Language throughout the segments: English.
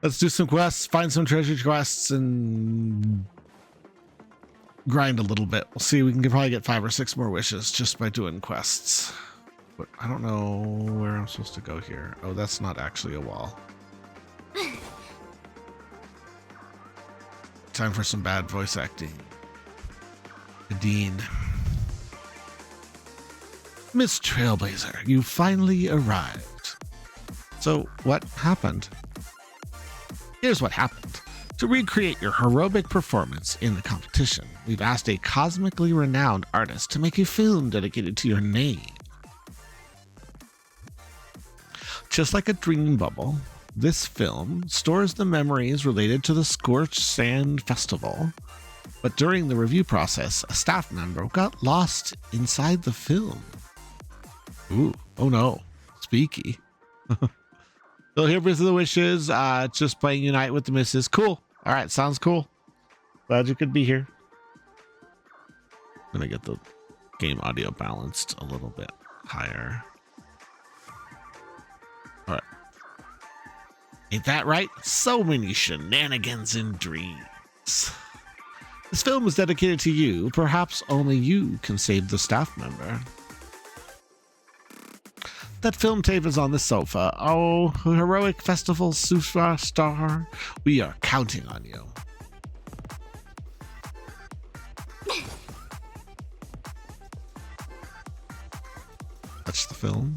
Let's do some quests, find some treasure quests, and grind a little bit. We'll see. We can probably get 5 or 6 more wishes just by doing quests. But I don't know where I'm supposed to go here. Oh, that's not actually a wall. Time for some bad voice acting. Dean. Miss Trailblazer, you finally arrived. So what happened? Here's what happened. To recreate your heroic performance in the competition, we've asked a cosmically renowned artist to make a film dedicated to your name. Just like a dream bubble, this film stores the memories related to the Scorchland Festival. But during the review process, a staff member got lost inside the film. Ooh, oh no, speaky. So here for the wishes, just playing Unite with the Misses. Cool. All right, sounds cool. Glad you could be here. I'm gonna get the game audio balanced a little bit higher. All right. Ain't that right? So many shenanigans and dreams. This film is dedicated to you. Perhaps only you can save the staff member. That film tape is on the sofa. Oh, heroic festival superstar. We are counting on you. Touch the film.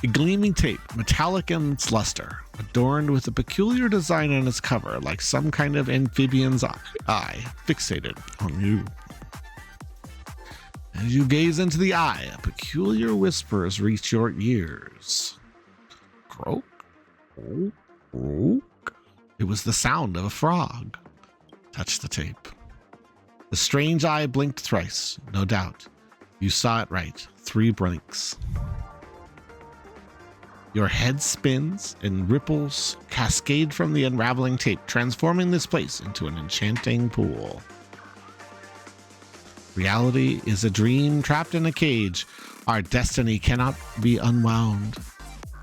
A gleaming tape, metallic in its luster, adorned with a peculiar design on its cover, like some kind of amphibian's eye fixated on you. As you gaze into the eye, peculiar whispers reach your ears. Croak, croak, croak. It was the sound of a frog. Touch the tape. The strange eye blinked thrice, no doubt. You saw it right. 3 blinks. Your head spins and ripples cascade from the unraveling tape, transforming this place into an enchanting pool. Reality is a dream trapped in a cage. Our destiny cannot be unwound.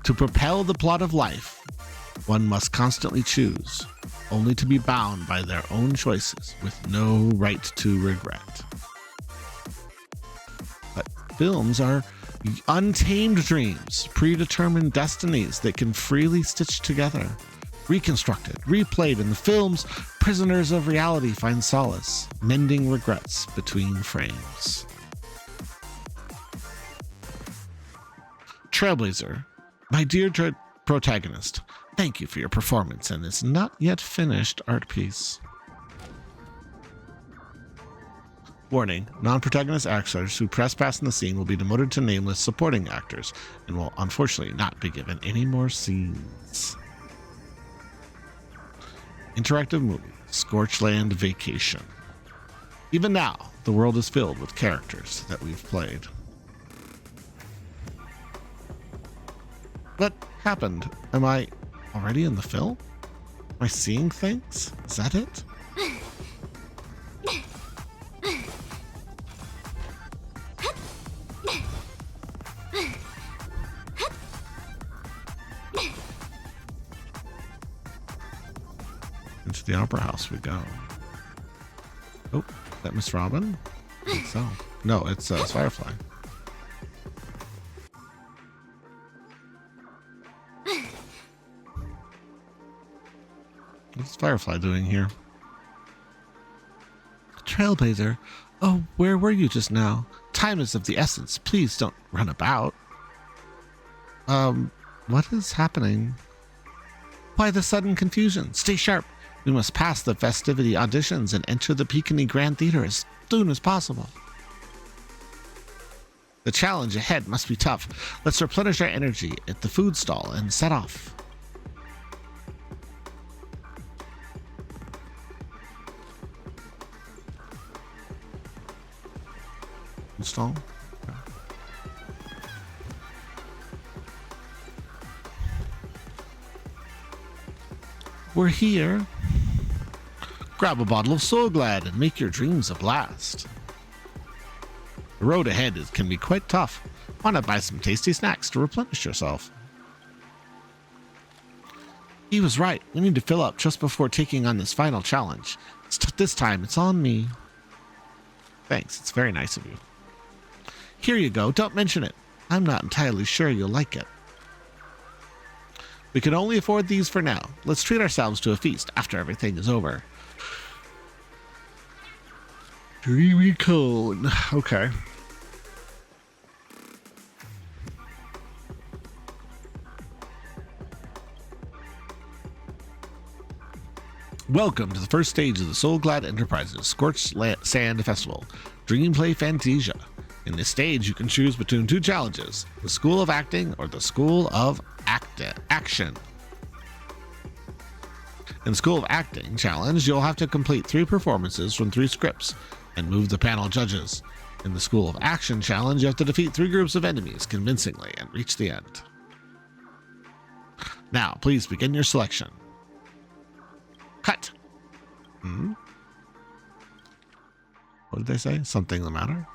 To propel the plot of life, one must constantly choose, only to be bound by their own choices with no right to regret. But films are untamed dreams, predetermined destinies that can freely stitch together. Reconstructed, replayed in the films, prisoners of reality find solace, mending regrets between frames. Trailblazer, my dear protagonist, thank you for your performance in this not yet finished art piece. Warning, non-protagonist actors who trespass in the scene will be demoted to nameless supporting actors and will unfortunately not be given any more scenes. Interactive movie, Scorchland Vacation. Even now, the world is filled with characters that we've played. What happened? Am I already in the film? Am I seeing things? Is that it? Into the opera house we go. Oh, is that Miss Robin? I think so. No, it's Firefly. What's Firefly doing here? Trailblazer, oh, where were you just now? Time is of the essence. Please don't run about. What is happening? Why the sudden confusion? Stay sharp. We must pass the festivity auditions and enter the Peekany Grand Theater as soon as possible. The challenge ahead must be tough. Let's replenish our energy at the food stall and set off. Food stall? Okay. We're here. Grab a bottle of So Glad and make your dreams a blast. The road ahead can be quite tough. Why not buy some tasty snacks to replenish yourself? He was right. We need to fill up just before taking on this final challenge. This time, it's on me. Thanks. It's very nice of you. Here you go. Don't mention it. I'm not entirely sure you'll like it. We can only afford these for now. Let's treat ourselves to a feast after everything is over. Dreamy cone. Okay. Welcome to the first stage of the Soulglad Enterprises Scorchland Festival, Dream Play Fantasia. In this stage, you can choose between two challenges, the School of Acting or the School of Action. In the School of Acting challenge, you'll have to complete 3 performances from 3 scripts and move the panel judges. In the School of Action challenge, you have to defeat 3 groups of enemies convincingly and reach the end. Now, please begin your selection. Cut. What did they say? Something the matter?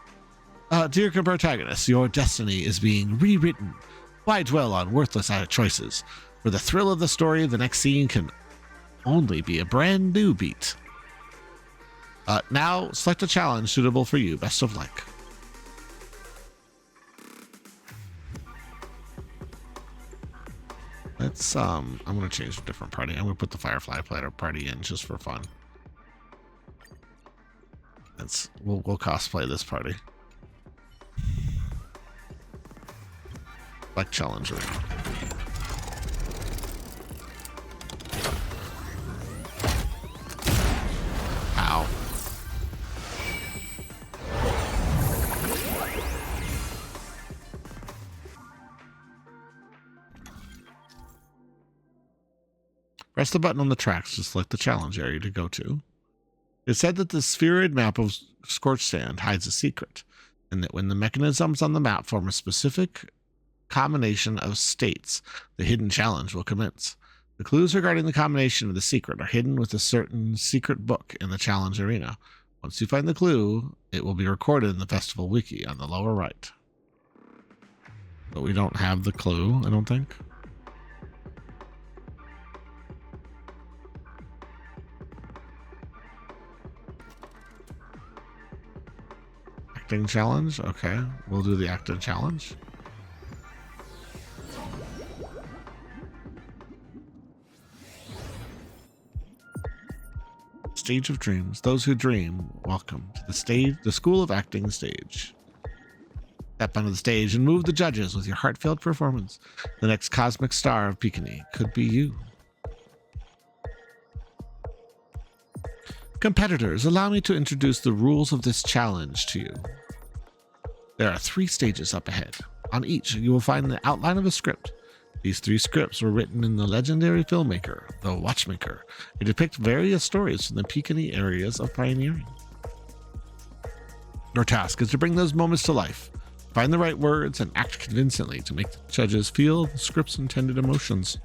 Dear protagonist, your destiny is being rewritten. Why dwell on worthless choices? For the thrill of the story, the next scene can only be a brand new beat. Now, select a challenge suitable for you. Best of luck. Let's, I'm going to change to a different party. I'm going to put the Firefly Platter party in just for fun. We'll cosplay this party. Like Challenger. Ow. Press the button on the tracks to select the challenge area to go to. It's said that the spheroid map of Scorched Sand hides a secret, and that when the mechanisms on the map form a specific combination of states, the hidden challenge will commence. The clues regarding the combination of the secret are hidden with a certain secret book in the challenge arena. Once you find the clue, it will be recorded in the festival wiki on the lower right. But we don't have the clue, I don't think. Acting challenge? Okay, we'll do the acting challenge. Stage of Dreams. Those who dream, welcome to the School of Acting stage. Step onto the stage and move the judges with your heartfelt performance. The next cosmic star of Pekini could be you. Competitors, allow me to introduce the rules of this challenge to you. There are 3 stages up ahead. On each, you will find the outline of a script. These 3 scripts were written in the legendary filmmaker, The Watchmaker, and depict various stories from the Pekini areas of pioneering. Your task is to bring those moments to life, find the right words, and act convincingly to make the judges feel the script's intended emotions.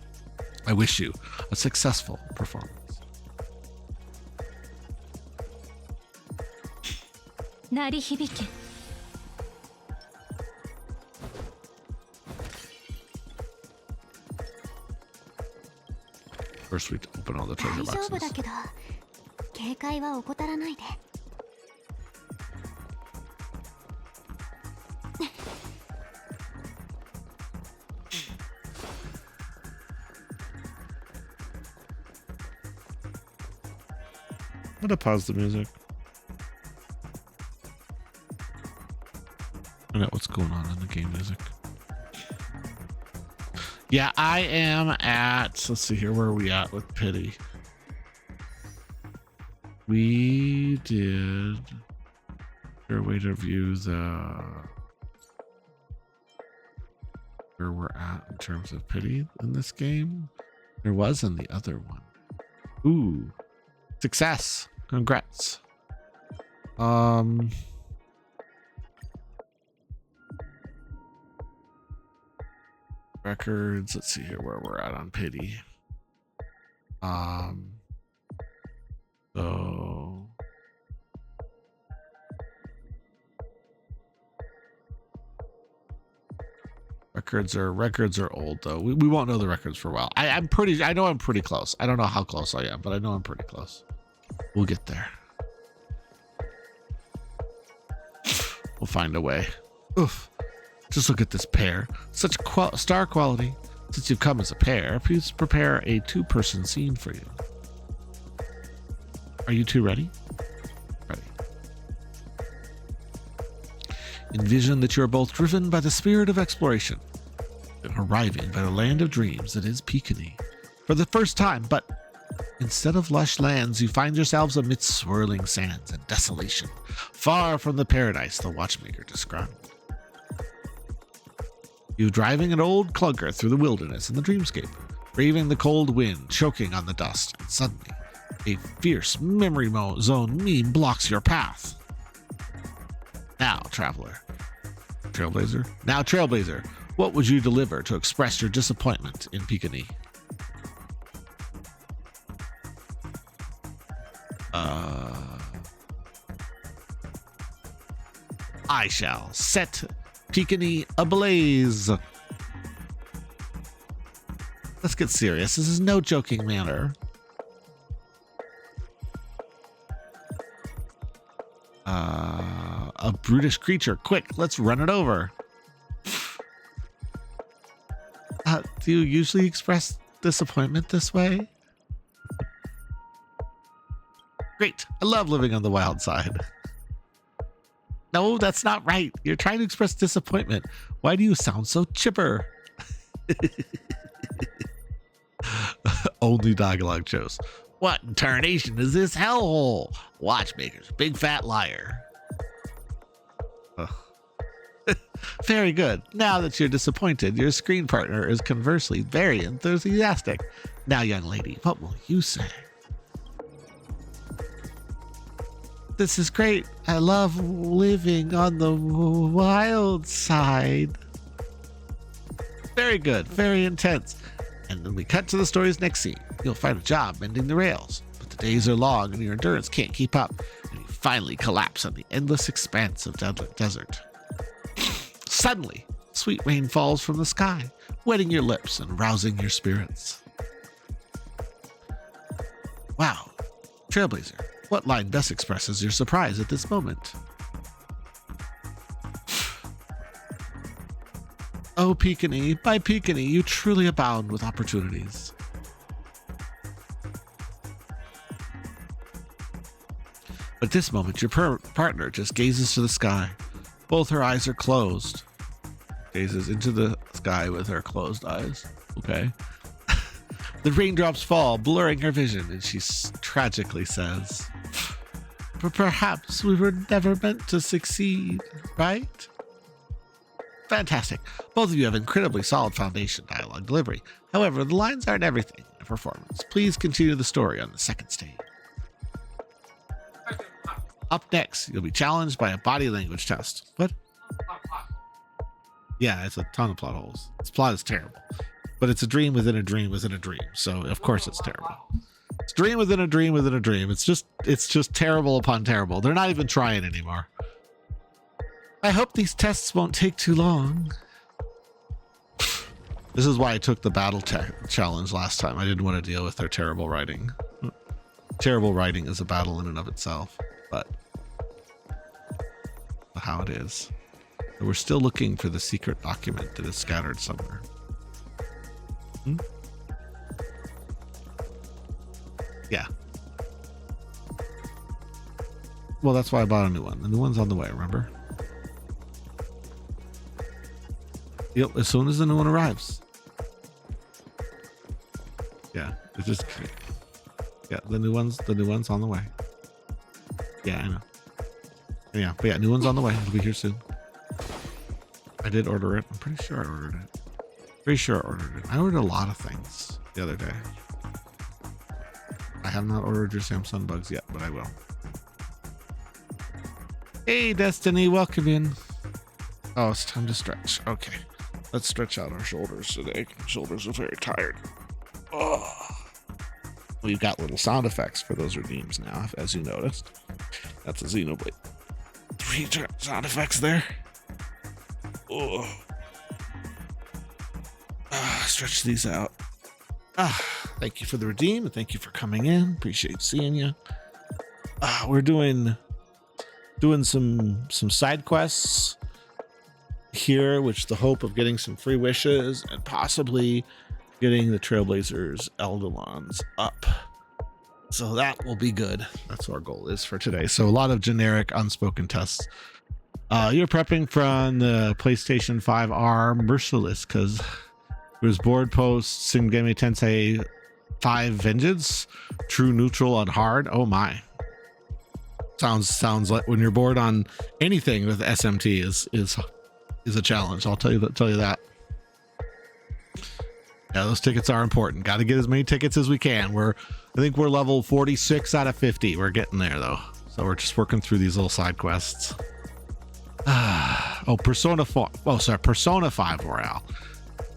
I wish you a successful performance. First, we open all the treasure boxes. I'm gonna pause the music. Find out what's going on in the game music. Yeah, I am at, let's see here, where are we at with Pity? We did, is there a way to view where we're at in terms of Pity in this game? There was in the other one. Ooh, success, congrats. Records, let's see here where we're at on Pity. So Records are old though. We won't know the records for a while. I know I'm pretty close. I don't know how close I am, but I know I'm pretty close. We'll get there. We'll find a way. Oof. Just look at this pair. Such star quality. Since you've come as a pair, please prepare a 2-person scene for you. Are you two ready? Ready. Envision that you are both driven by the spirit of exploration and arriving by the land of dreams that is Peekany for the first time, but instead of lush lands, you find yourselves amidst swirling sands and desolation, far from the paradise the watchmaker described. You're driving an old clunker through the wilderness in the dreamscape, braving the cold wind, choking on the dust, and suddenly a fierce memory zone meme blocks your path. Now, Trailblazer, what would you deliver to express your disappointment in Peekany? I shall set Peekany ablaze. Let's get serious. This is no joking matter. A brutish creature. Quick, let's run it over. Do you usually express disappointment this way? Great. I love living on the wild side. No, that's not right. You're trying to express disappointment. Why do you sound so chipper? Only dialogue shows. What in tarnation is this hellhole? Watchmaker's big fat liar. Very good. Now that you're disappointed, your screen partner is conversely very enthusiastic. Now, young lady, what will you say? This is great. I love living on the wild side. Very good. Very intense. And then we cut to the story's next scene. You'll find a job mending the rails, but the days are long and your endurance can't keep up, and you finally collapse on the endless expanse of desert. Suddenly, sweet rain falls from the sky, wetting your lips and rousing your spirits. Wow. Trailblazer, what line best expresses your surprise at this moment? Oh, Peekany, by Peekany, you truly abound with opportunities. At this moment, your partner just gazes to the sky. Both her eyes are closed. Gazes into the sky with her closed eyes. Okay. The raindrops fall, blurring her vision, and she tragically says, Perhaps we were never meant to succeed, right? Fantastic. Both of you have incredibly solid foundation dialogue delivery. However, the lines aren't everything in a performance. Please continue the story on the second stage. Up next, you'll be challenged by a body language test. What? Yeah, it's a ton of plot holes. This plot is terrible. But it's a dream within a dream within a dream. So, of course, it's terrible. It's dream within a dream within a dream. It's just terrible upon terrible. They're not even trying anymore. I hope these tests won't take too long. This is why I took the battle challenge last time. I didn't want to deal with their terrible writing. Terrible writing is a battle in and of itself, but how it is. We're still looking for the secret document that is scattered somewhere. Yeah. Well, that's why I bought a new one. The new one's on the way, remember? Yep, as soon as the new one arrives. Yeah, it's just... Yeah, the new one's on the way. Yeah, I know. Yeah, but yeah, new one's on the way. It'll be here soon. I did order it. I'm pretty sure I ordered it. Pretty sure I ordered it. I ordered a lot of things the other day. I have not ordered your Samsung bugs yet, but I will. Hey, Destiny, welcome in. Oh, it's time to stretch. Okay. Let's stretch out our shoulders today. Shoulders are very tired. Oh. We've got little sound effects for those redeems now, as you noticed. That's a Xenoblade 3 sound effects there. Oh. stretch these out. Thank you for the redeem, and thank you for coming in. Appreciate seeing you. We're doing some side quests here, which the hope of getting some free wishes and possibly getting the Trailblazers Eldolons up. So that will be good. That's what our goal is for today. So a lot of generic unspoken tests. You're prepping from the PlayStation 5R Merciless because it was board post Shin Megami Tensei 5 Vengeance, true, neutral, on hard. Oh my. Sounds like when you're bored on anything with SMT is a challenge. I'll tell you that. Yeah, those tickets are important. Got to get as many tickets as we can. I think we're level 46 out of 50. We're getting there though. So we're just working through these little side quests. Persona 4. Oh, sorry, Persona 5 Royale.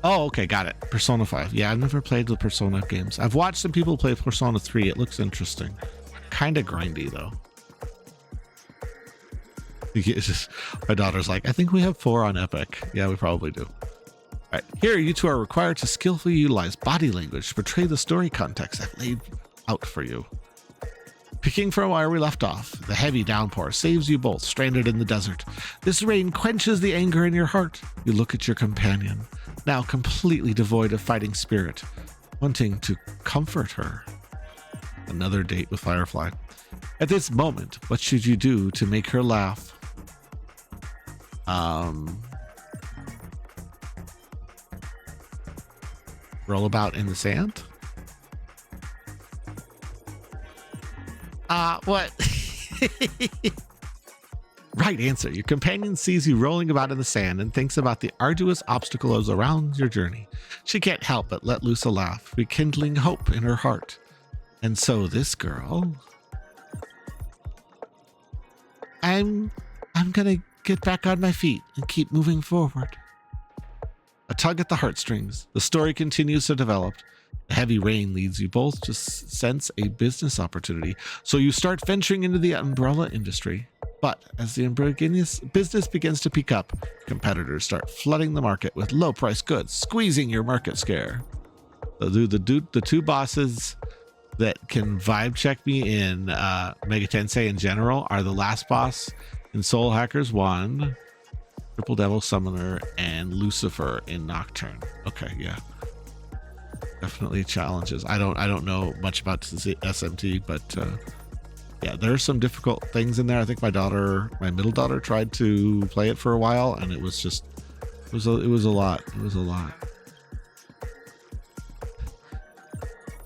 Oh, okay, got it. Persona 5. Yeah, I've never played the Persona games. I've watched some people play Persona 3. It looks interesting. Kind of grindy though. It's just, my daughter's like, I think we have 4 on Epic. Yeah, we probably do. All right, here you two are required to skillfully utilize body language to portray the story context I've laid out for you. Picking from where we left off, the heavy downpour saves you both stranded in the desert. This rain quenches the anger in your heart. You look at your companion, now completely devoid of fighting spirit, wanting to comfort her. Another date with Firefly. At this moment, what should you do to make her laugh? Roll about in the sand? What? Right answer. Your companion sees you rolling about in the sand and thinks about the arduous obstacles around your journey. She can't help but let loose a laugh, rekindling hope in her heart. And so this girl... I'm gonna get back on my feet and keep moving forward. A tug at the heartstrings. The story continues to develop. The heavy rain leads you both to sense a business opportunity, so you start venturing into the umbrella industry. But as the business begins to peak up, competitors start flooding the market with low-priced goods, squeezing your market scare. The two bosses that can vibe check me in Mega Tensei in general are the last boss in Soul Hackers 1, Triple Devil Summoner, and Lucifer in Nocturne. Okay, yeah. Definitely challenges. I don't know much about SMT, but yeah, there's some difficult things in there. I think my middle daughter tried to play it for a while, and it was a lot. It was a lot.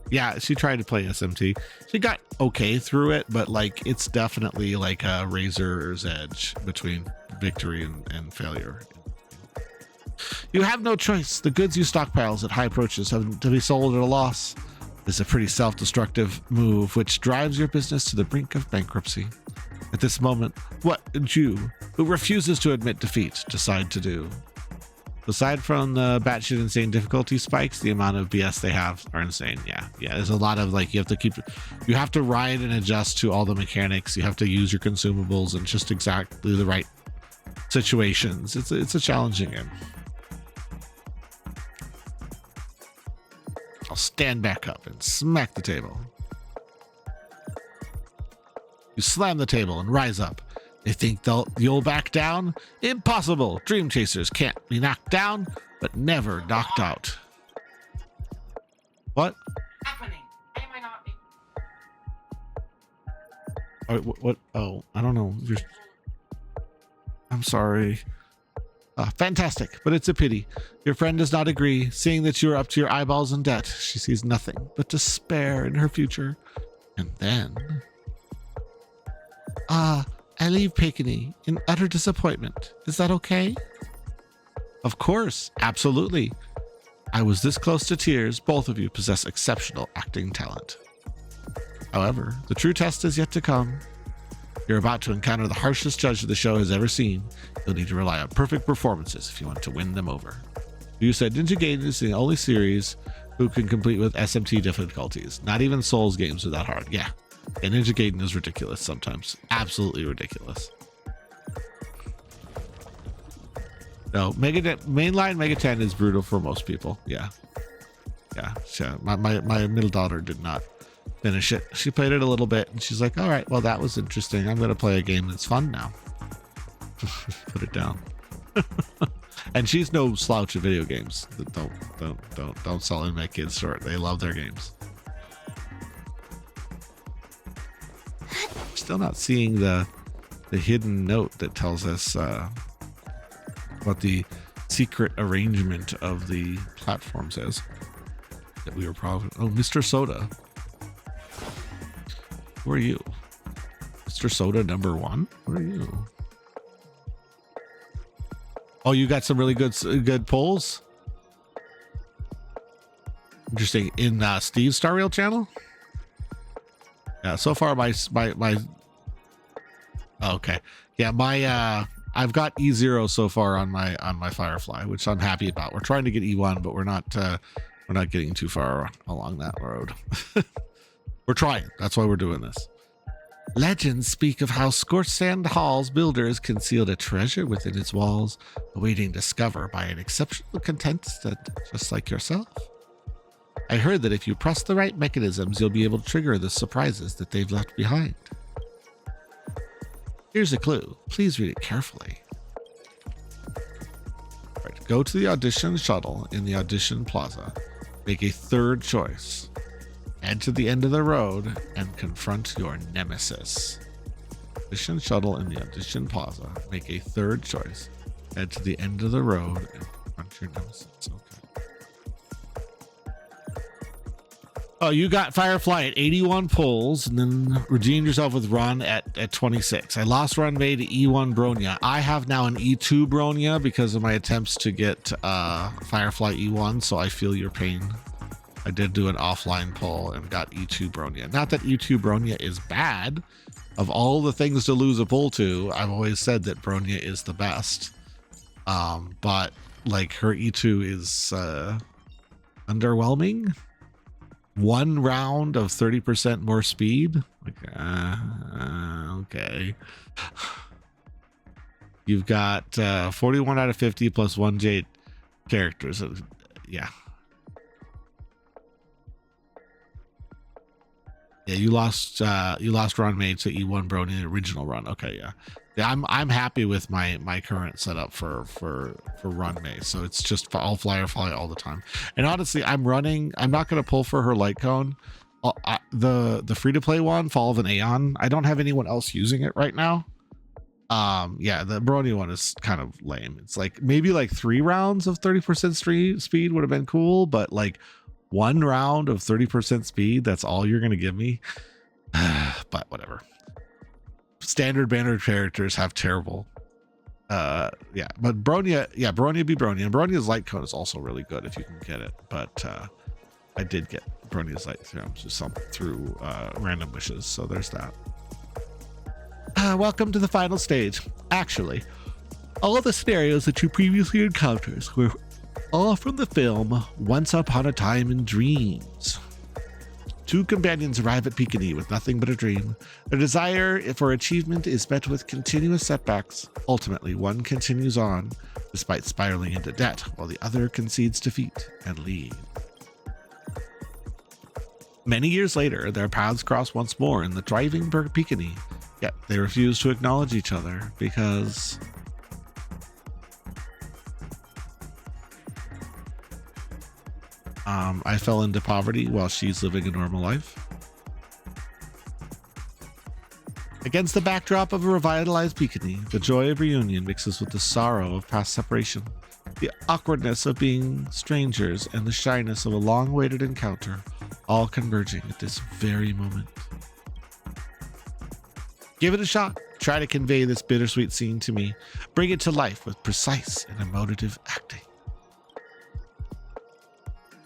Yeah, she tried to play SMT. She got okay through it, but like it's definitely like a razor's edge between victory and failure. You have no choice. The goods you stockpiles at high approaches have to be sold at a loss. This is a pretty self-destructive move, which drives your business to the brink of bankruptcy. At this moment, what did you, who refuses to admit defeat, decide to do? Aside from the batshit insane difficulty spikes, the amount of BS they have are insane. Yeah. There's a lot of like, you have to ride and adjust to all the mechanics. You have to use your consumables in just exactly the right situations. It's a challenging game. I'll stand back up and smack the table. You slam the table and rise up. They think you'll back down? Impossible! Dream chasers can't be knocked down, but never knocked out. What? Happening. Why am I not? What? Oh, I don't know. I'm sorry. Fantastic, but it's a pity. Your friend does not agree. Seeing that you are up to your eyeballs in debt, she sees nothing but despair in her future. And then... I leave Pekini in utter disappointment. Is that okay? Of course, absolutely. I was this close to tears. Both of you possess exceptional acting talent. However, the true test is yet to come. You're about to encounter the harshest judge the show has ever seen. You'll need to rely on perfect performances if you want to win them over. You said Ninja Gaiden is the only series who can complete with SMT difficulties. Not even Souls games are that hard. Yeah. And Ninja Gaiden is ridiculous sometimes. Absolutely ridiculous. No, mainline Mega 10 is brutal for most people. Yeah. Yeah, my middle daughter did not finish it. She played it a little bit and she's like, all right, well, that was interesting. I'm going to play a game that's fun now. Put it down. And she's no slouch at video games. Don't sell in my kids short. They love their games. Still not seeing the hidden note that tells us what the secret arrangement of the platforms is. That we were probably... Oh, Mr. Soda. Who are you? Mr. Soda number 1? Where are you? Oh, you got some really good polls? Interesting. In Steve's Star Rail channel? Yeah, so far my okay. Yeah, my I've got E0 so far on my Firefly, which I'm happy about. We're trying to get E1, but we're not getting too far along that road. We're trying. That's why we're doing this. Legends speak of how Scorchland Hall's builders concealed a treasure within its walls, awaiting discover by an exceptional contestant just like yourself. I heard that if you press the right mechanisms, you'll be able to trigger the surprises that they've left behind. Here's a clue. Please read it carefully. Right, go to the audition shuttle in the audition plaza. Make a third choice. Head to the end of the road and confront your nemesis. Audition shuttle in the audition plaza. Make a third choice. Head to the end of the road and confront your nemesis. Okay. Oh, you got Firefly at 81 pulls and then redeemed yourself with Run at 26. I lost Run May to E1 Bronya. I have now an E2 Bronya because of my attempts to get Firefly E1, so I feel your pain. I did do an offline pull and got E2 Bronya. Not that E2 Bronya is bad. Of all the things to lose a pull to, I've always said that Bronya is the best. But like her E2 is underwhelming. 1 round of 30% more speed. Like, okay. You've got 41 out of 50 plus 1 Jade characters. Yeah. Yeah, you lost Ron May to E1 Bro in the original run. Okay, yeah. Yeah, I'm happy with my current setup for Run May. So it's just all Firefly all the time. And honestly, I'm not going to pull for her light cone. The free to play one, Fall of an Aeon. I don't have anyone else using it right now. Yeah, the Brony one is kind of lame. It's like maybe like 3 rounds of 30% speed would have been cool, but like 1 round of 30% speed, that's all you're going to give me. But whatever. Standard banner characters have terrible but Bronya be Bronya, and Bronya's light cone is also really good if you can get it, but I did get Bronya's light through random wishes, so there's that. Welcome to the final stage. Actually, all of the scenarios that you previously encountered were all from the film Once Upon a Time in Dreams. 2 companions arrive at Peekany with nothing but a dream. Their desire for achievement is met with continuous setbacks. Ultimately, one continues on, despite spiraling into debt, while the other concedes defeat and leaves. Many years later, their paths cross once more in the thriving Peekany, yet they refuse to acknowledge each other because... I fell into poverty while she's living a normal life. Against the backdrop of a revitalized Peekany, the joy of reunion mixes with the sorrow of past separation, the awkwardness of being strangers, and the shyness of a long-awaited encounter, all converging at this very moment. Give it a shot. Try to convey this bittersweet scene to me. Bring it to life with precise and emotive acting.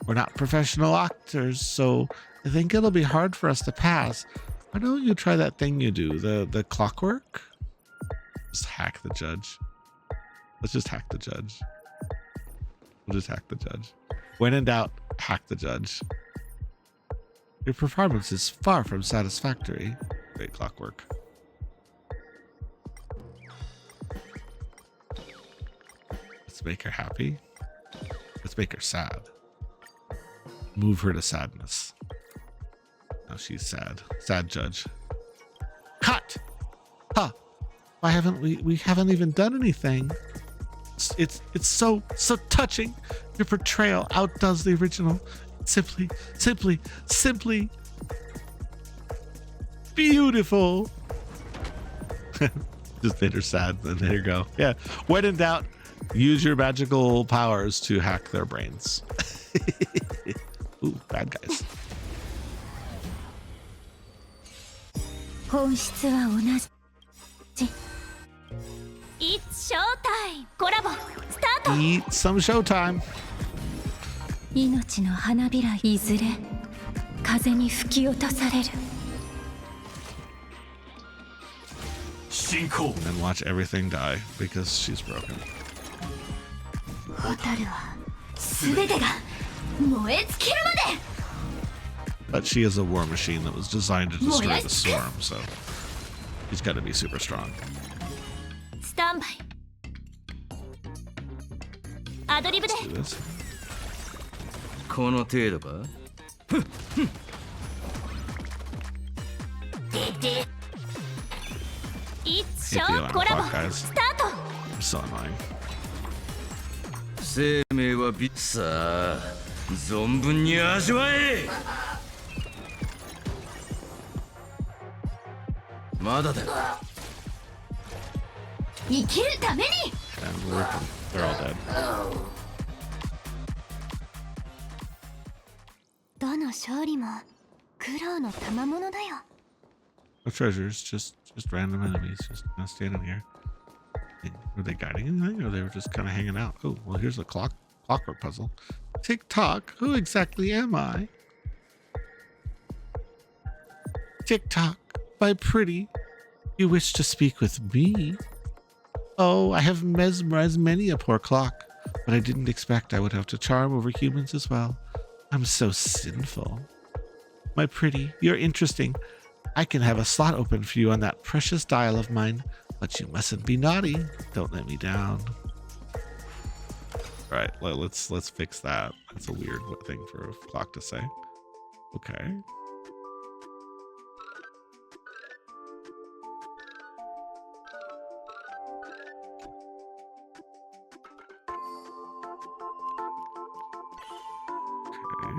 We're not professional actors, so I think it'll be hard for us to pass. Why don't you try that thing you do, the clockwork? Just hack the judge. Let's just hack the judge. We'll just hack the judge. When in doubt, hack the judge. Your performance is far from satisfactory. Great clockwork. Let's make her happy. Let's make her sad. Move her to sadness. Now she's sad. Sad judge. Cut! Huh. Why haven't we haven't even done anything? It's so touching. Your portrayal outdoes the original. Simply beautiful. Just made her sad, and there you go. Yeah. When in doubt, use your magical powers to hack their brains. Ooh, bad guys. 本質は同じ。It's showtime! コラボスタート Eat some showtime. 命の花びらいずれ風に吹き落とされる。And then watch everything die because she's broken. 蛍は全てが燃え尽きるまで But she is a war machine that was designed to destroy the swarm, so she's got to be super strong. スタンバイアドリブで Let's do this. この程度か It's Hate the show コラボ alarm clock, guys. スタート I'm so annoying. 生命はさあ存分に味わえまだだ生きるために And they're all dead. どの勝利も苦労の賜物だよ No treasures, just random enemies, just kind of standing here. Were they guiding anything, or they were just kind of hanging out? Oh, well, here's a clockwork puzzle. Tick-tock, who exactly am I? Tick-tock, my pretty, you wish to speak with me? Oh, I have mesmerized many a poor clock, but I didn't expect I would have to charm over humans as well. I'm so sinful. My pretty, you're interesting. I can have a slot open for you on that precious dial of mine, but you mustn't be naughty. Don't let me down. All right, let's fix that. That's a weird thing for a clock to say. Okay. Okay.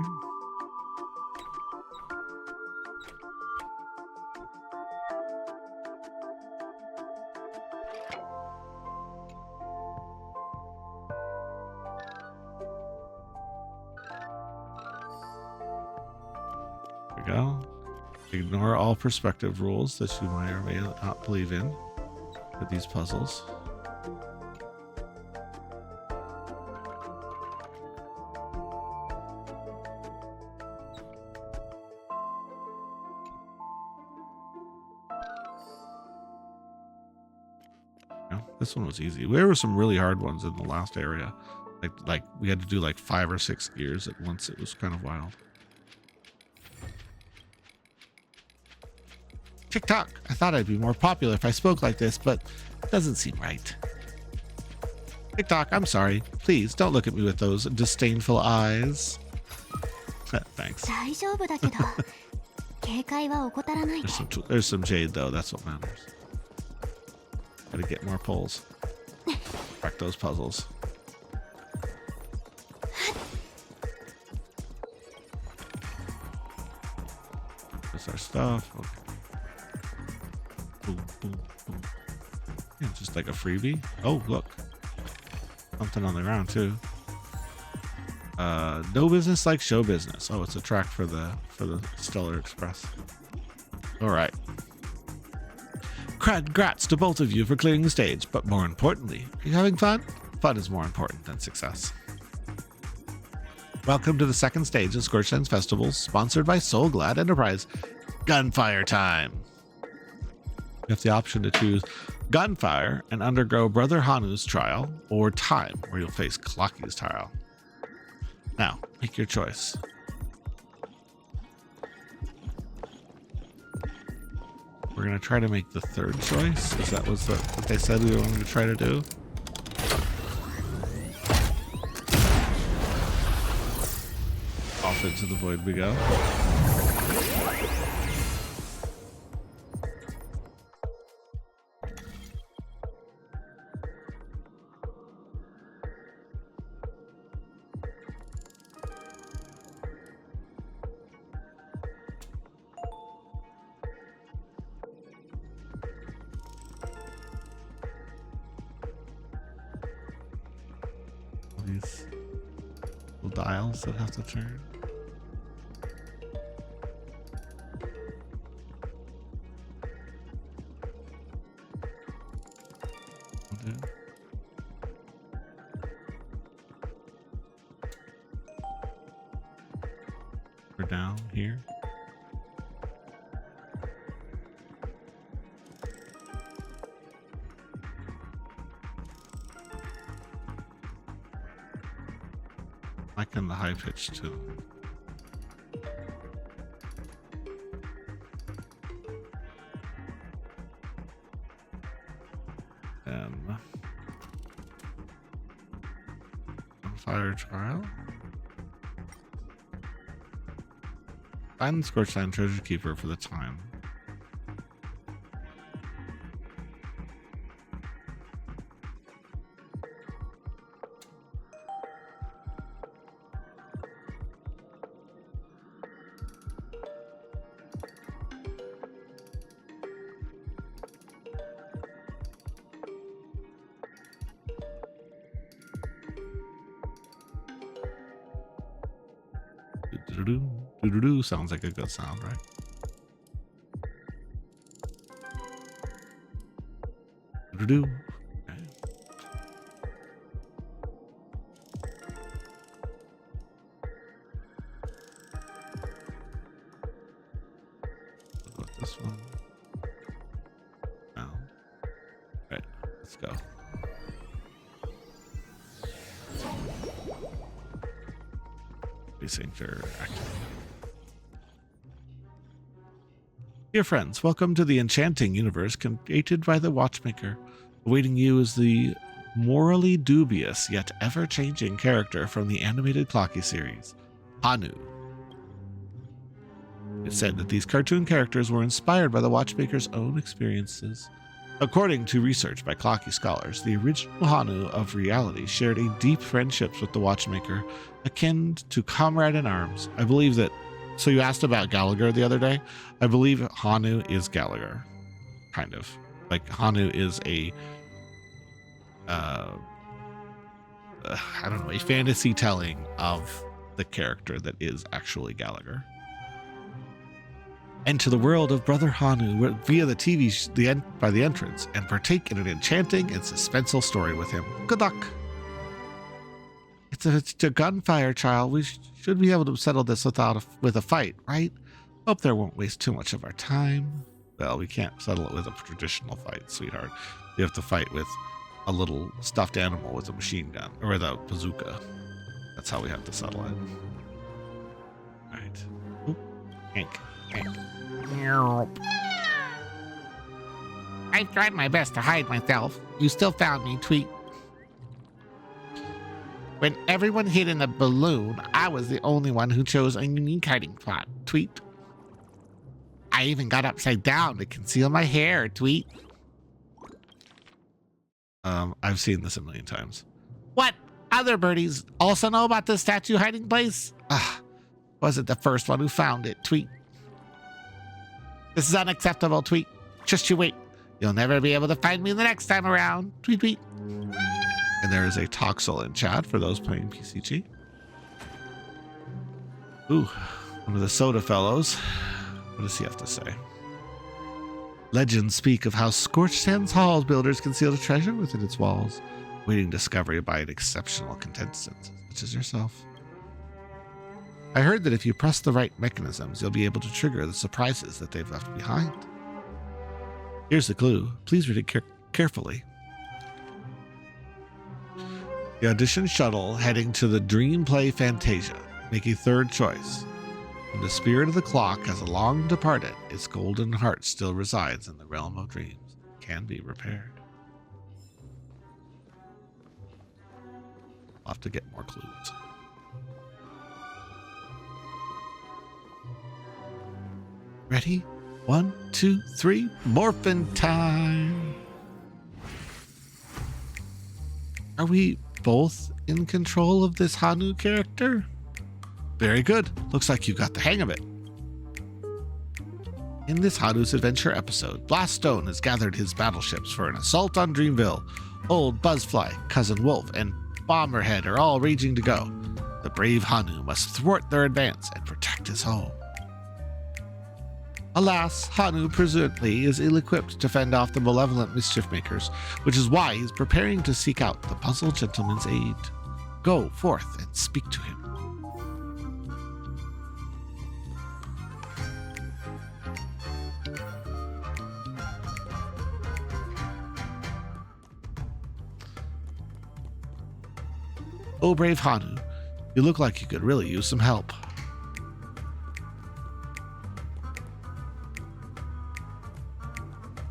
There we go. Ignore all perspective rules that you might or may not believe in with these puzzles. Yeah, this one was easy. There were some really hard ones in the last area. Like we had to do like 5 or 6 gears at once. It was kind of wild. TikTok. I thought I'd be more popular if I spoke like this, but it doesn't seem right. TikTok, I'm sorry. Please don't look at me with those disdainful eyes. Thanks. 大丈夫だけど警戒は怠らないで There's some jade though. That's what matters. Gotta get more pulls. Crack those puzzles. That's our stuff. Okay. Boom, boom, boom. Yeah, just like a freebie. Oh, look. Something on the ground too. No business like show business. Oh, it's a track for the Stellar Express. All right. Congrats to both of you for clearing the stage, but more importantly, are you having fun? Fun is more important than success. Welcome to the second stage of Scorchland Festival, sponsored by Soul Glad Enterprise. Gunfire time. You have the option to choose Gunfire and undergo Brother Hanu's trial, or Time, where you'll face Clocky's trial. Now, make your choice. We're going to try to make the third choice. Is that what they said we were going to try to do? Off into the void we go. These little dials that have to turn. Okay. We're down here. Like in the high pitch too. Fire trial. Find the Scorchland treasure keeper for the time. Do-do-do sounds like a good sound, right? Do-do-do. Okay. What about this one? No. Right, let's go. These things are active. Dear friends, welcome to the enchanting universe created by the Watchmaker. Awaiting you is the morally dubious yet ever-changing character from the animated Clocky series, Hanu. It's said that these cartoon characters were inspired by the Watchmaker's own experiences. According to research by Clocky scholars, the original Hanu of reality shared a deep friendship with the Watchmaker, akin to comrade in arms. I believe that. So you asked about Gallagher the other day. I believe Hanu is Gallagher, kind of. Like Hanu is a, I don't know, a fantasy telling of the character that is actually Gallagher. Enter the world of Brother Hanu via the TV by the entrance and partake in an enchanting and suspenseful story with him. Good luck. It's a gunfire trial. We should be able to settle this with a fight, right? Hope there won't waste too much of our time. Well, we can't settle it with a traditional fight, sweetheart. We have to fight with a little stuffed animal with a machine gun or with a bazooka. That's how we have to settle it. All right. Oop. Hank. I tried my best to hide myself. You still found me, Tweet. When everyone hid in the balloon, I was the only one who chose a unique hiding spot, Tweet. I even got upside down to conceal my hair, Tweet. I've seen this a million times. What? Other birdies also know about this statue hiding place? Wasn't the first one who found it, Tweet. This is unacceptable, Tweet. Just you wait. You'll never be able to find me the next time around. Tweet, tweet. And there is a Toxel in chat for those playing PCG. Ooh, one of the soda fellows. What does he have to say? Legends speak of how Scorchland's Hall's builders concealed a treasure within its walls, waiting discovery by an exceptional contestant, such as yourself. I heard that if you press the right mechanisms, you'll be able to trigger the surprises that they've left behind. Here's the clue. Please read it carefully. The audition shuttle heading to the Dream Play Fantasia. Make a third choice. When the spirit of the clock has long departed, its golden heart still resides in the realm of dreams. It can be repaired. I'll have to get more clues. Ready? 1, 2, 3, morphin' time! Are we both in control of this Hanu character? Very good. Looks like you got the hang of it. In this Hanu's Adventure episode, Blaststone has gathered his battleships for an assault on Dreamville. Old Buzzfly, Cousin Wolf, and Bomberhead are all raging to go. The brave Hanu must thwart their advance and protect his home. Alas, Hanu presently is ill-equipped to fend off the malevolent mischief makers, which is why he's preparing to seek out the puzzle gentleman's aid. Go forth and speak to him. Oh, brave Hanu, you look like you could really use some help.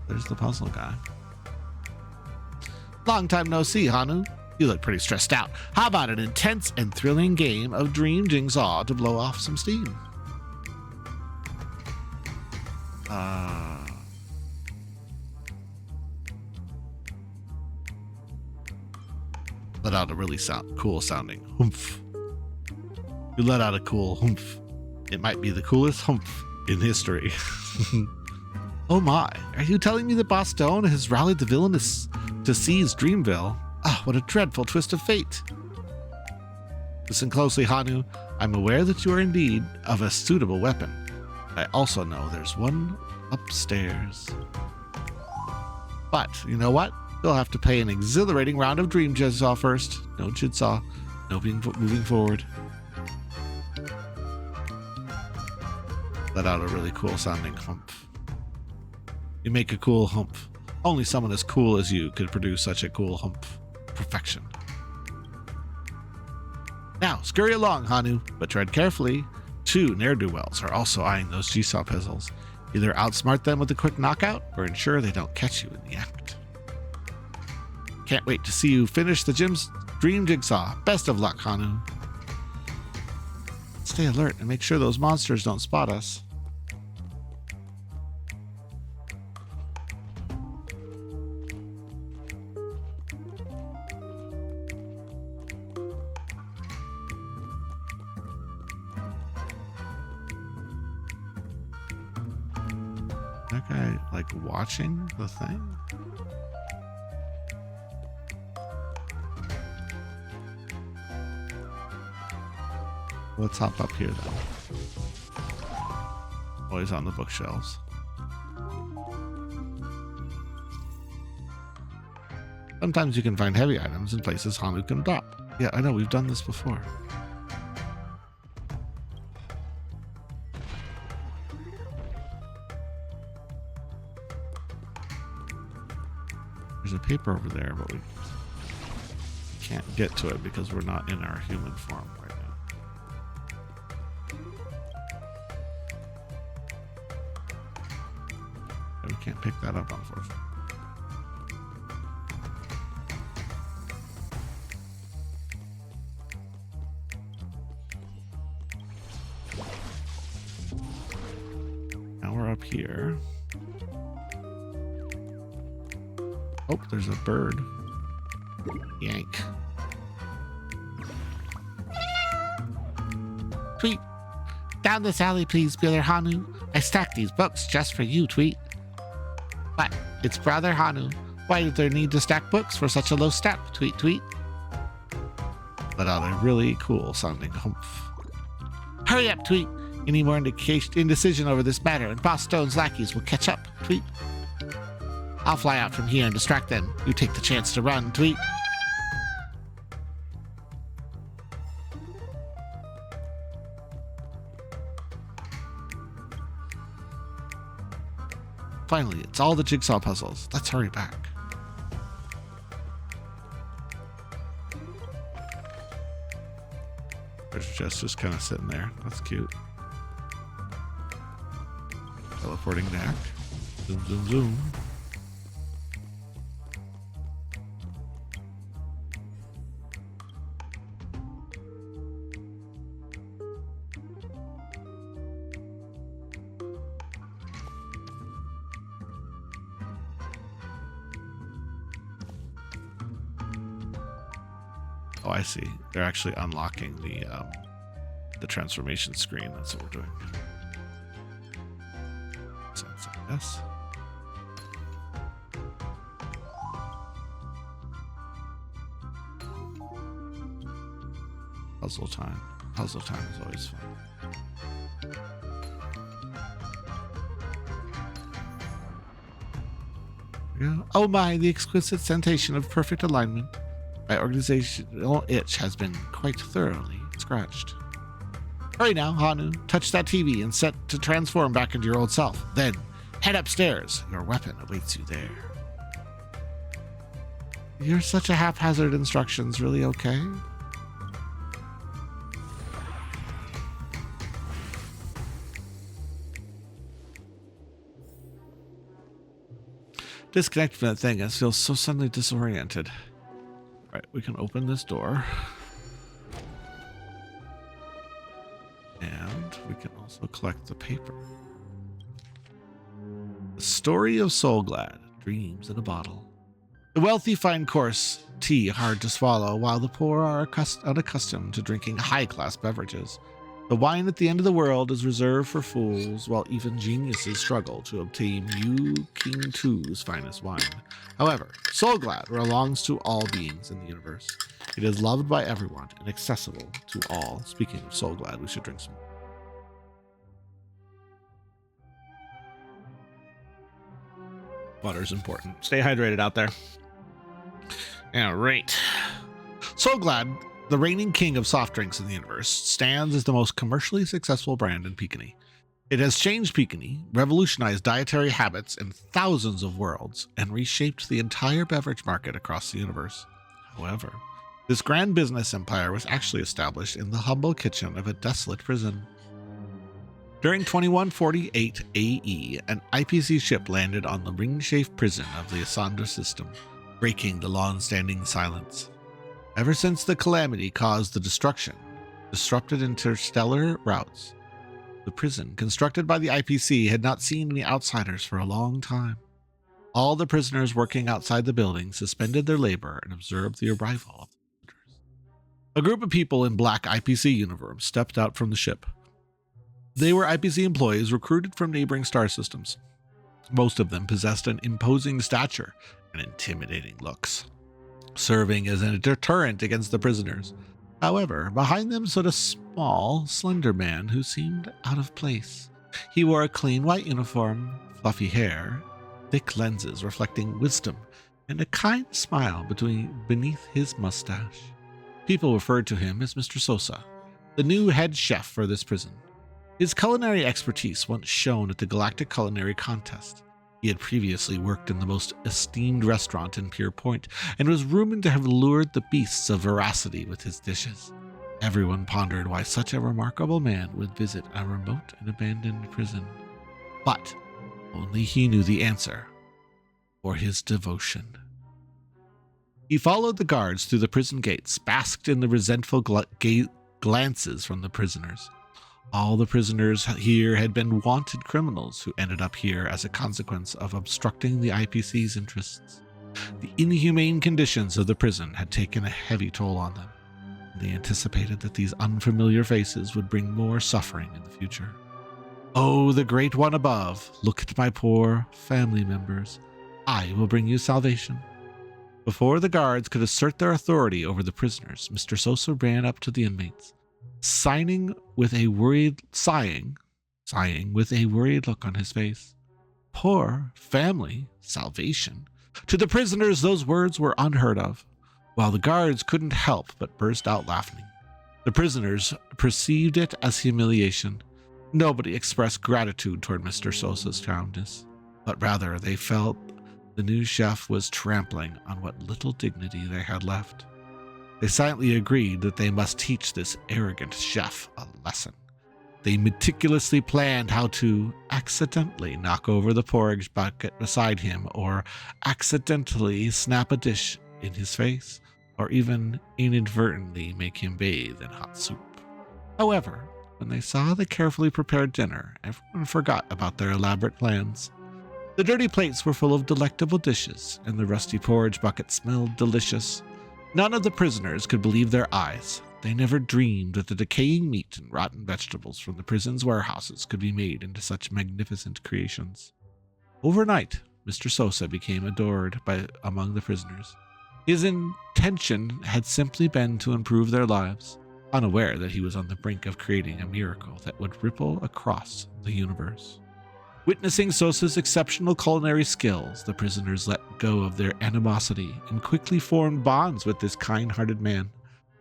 There's the puzzle guy. Long time no see, Hanu. You look pretty stressed out. How about an intense and thrilling game of Dream Jigsaw to blow off some steam? Let out a really cool sounding humph. You let out a cool humph. It might be the coolest humph in history. Oh my, are you telling me that Boss Stone has rallied the villainous to seize Dreamville? Ah, what a dreadful twist of fate. Listen closely, Hanu. I'm aware that you are indeed of a suitable weapon. I also know there's one upstairs. But, you know what? You'll have to play an exhilarating round of Dream Jigsaw first. No Jigsaw. No moving forward. Let out a really cool sounding humph. You make a cool humph. Only someone as cool as you could produce such a cool humph. Perfection. Now, scurry along, Hanu, but tread carefully. 2 ne'er-do-wells are also eyeing those Jigsaw puzzles. Either outsmart them with a quick knockout, or ensure they don't catch you in the act. Can't wait to see you finish the Dream Jigsaw. Best of luck, Hanu. Stay alert and make sure those monsters don't spot us. That guy, like, watching the thing? Let's hop up here, then. Always on the bookshelves. Sometimes you can find heavy items in places Hanu can drop. Yeah, I know, we've done this before. There's a paper over there, but we can't get to it because we're not in our human form right now. We can't pick that up, unfortunately. Now we're up here. Oh, there's a bird. Yank. Tweet. Down this alley, please, Brother Hanu. I stacked these books just for you, Tweet. What? It's Brother Hanu. Why did there need to stack books for such a low step? Tweet, tweet. Let out a really cool sounding humph. Hurry up, Tweet. Any more indecision over this matter, and Boss Stone's lackeys will catch up. Tweet. I'll fly out from here and distract them. You take the chance to run, Tweet. Finally, it's all the jigsaw puzzles. Let's hurry back. There's Jess just kind of sitting there. That's cute. Teleporting back. Zoom, zoom, zoom. Oh, I see. They're actually unlocking the transformation screen. That's what we're doing. Sounds like this. Puzzle time. Puzzle time is always fun. Yeah. Oh my, the exquisite sensation of perfect alignment. My organizational itch has been quite thoroughly scratched. Hurry now, Hanu. Touch that TV and set to transform back into your old self. Then, head upstairs. Your weapon awaits you there. You're such a haphazard instructions. Really okay? Disconnect from that thing. I feel so suddenly disoriented. All right, we can open this door. And we can also collect the paper. The story of Soulglad, dreams in a bottle. The wealthy find coarse tea hard to swallow, while the poor are unaccustomed to drinking high-class beverages. The wine at the end of the world is reserved for fools, while even geniuses struggle to obtain Yu King Tu's finest wine. However, Soulglad belongs to all beings in the universe. It is loved by everyone and accessible to all. Speaking of Soulglad, we should drink some. Water's important. Stay hydrated out there. All right. Soulglad, the reigning king of soft drinks in the universe, stands as the most commercially successful brand in Peekany. It has changed Peekany, revolutionized dietary habits in thousands of worlds, and reshaped the entire beverage market across the universe. However, this grand business empire was actually established in the humble kitchen of a desolate prison. During 2148 AE, an IPC ship landed on the ring-shaped prison of the Asandra system, breaking the long-standing silence. Ever since the calamity caused the disrupted interstellar routes, the prison, constructed by the IPC, had not seen any outsiders for a long time. All the prisoners working outside the building suspended their labor and observed the arrival of the visitors. A group of people in black IPC uniforms stepped out from the ship. They were IPC employees recruited from neighboring star systems. Most of them possessed an imposing stature and intimidating looks, serving as a deterrent against the prisoners. However, behind them stood a small, slender man who seemed out of place. He wore a clean white uniform, fluffy hair, thick lenses reflecting wisdom, and a kind smile beneath his mustache. People referred to him as Mr. Sosa, the new head chef for this prison. His culinary expertise once shone at the Galactic Culinary Contest. He had previously worked in the most esteemed restaurant in Pure Point and was rumored to have lured the beasts of veracity with his dishes. Everyone pondered why such a remarkable man would visit a remote and abandoned prison. But only he knew the answer, for his devotion. He followed the guards through the prison gates, basked in the resentful glances from the prisoners. All the prisoners here had been wanted criminals who ended up here as a consequence of obstructing the IPC's interests. The inhumane conditions of the prison had taken a heavy toll on them. They anticipated that these unfamiliar faces would bring more suffering in the future. Oh, the great one above, look at my poor family members. I will bring you salvation. Before the guards could assert their authority over the prisoners, Mr. Sosa ran up to the inmates, sighing with a worried look on his face. Poor family, salvation. To the prisoners, those words were unheard of, while the guards couldn't help but burst out laughing. The prisoners perceived it as humiliation. Nobody expressed gratitude toward Mr. Sosa's kindness, but rather they felt the new chef was trampling on what little dignity they had left. They silently agreed that they must teach this arrogant chef a lesson. They meticulously planned how to accidentally knock over the porridge bucket beside him, or accidentally snap a dish in his face, or even inadvertently make him bathe in hot soup. However, when they saw the carefully prepared dinner, everyone forgot about their elaborate plans. The dirty plates were full of delectable dishes, and the rusty porridge bucket smelled delicious. None of the prisoners could believe their eyes. They never dreamed that the decaying meat and rotten vegetables from the prison's warehouses could be made into such magnificent creations. Overnight, Mr. Sosa became adored among the prisoners. His intention had simply been to improve their lives, unaware that he was on the brink of creating a miracle that would ripple across the universe. Witnessing Sosa's exceptional culinary skills, the prisoners let go of their animosity and quickly formed bonds with this kind-hearted man.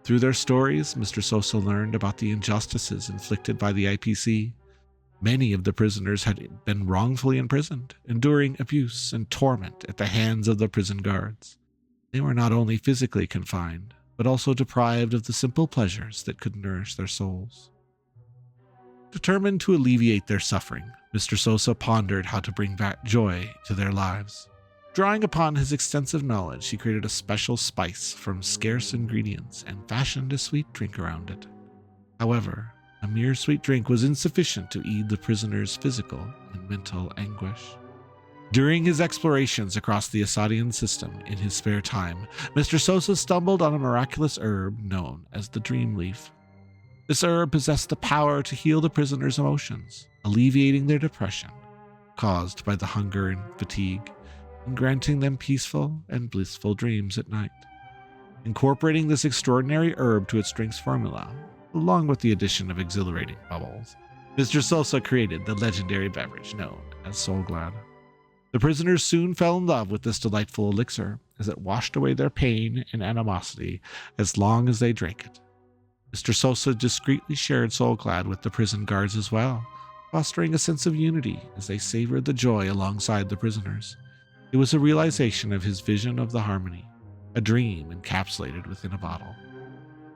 Through their stories, Mr. Sosa learned about the injustices inflicted by the IPC. Many of the prisoners had been wrongfully imprisoned, enduring abuse and torment at the hands of the prison guards. They were not only physically confined, but also deprived of the simple pleasures that could nourish their souls. Determined to alleviate their suffering, Mr. Sosa pondered how to bring back joy to their lives. Drawing upon his extensive knowledge, he created a special spice from scarce ingredients and fashioned a sweet drink around it. However, a mere sweet drink was insufficient to ease the prisoner's physical and mental anguish. During his explorations across the Asadian system in his spare time, Mr. Sosa stumbled on a miraculous herb known as the Dream Leaf. This herb possessed the power to heal the prisoners' emotions, alleviating their depression caused by the hunger and fatigue, and granting them peaceful and blissful dreams at night. Incorporating this extraordinary herb to its drink's formula, along with the addition of exhilarating bubbles, Mr. Sosa created the legendary beverage known as Soulglad. The prisoners soon fell in love with this delightful elixir, as it washed away their pain and animosity as long as they drank it. Mr. Sosa discreetly shared Soulglad with the prison guards as well, fostering a sense of unity as they savored the joy alongside the prisoners. It was a realization of his vision of the harmony, a dream encapsulated within a bottle.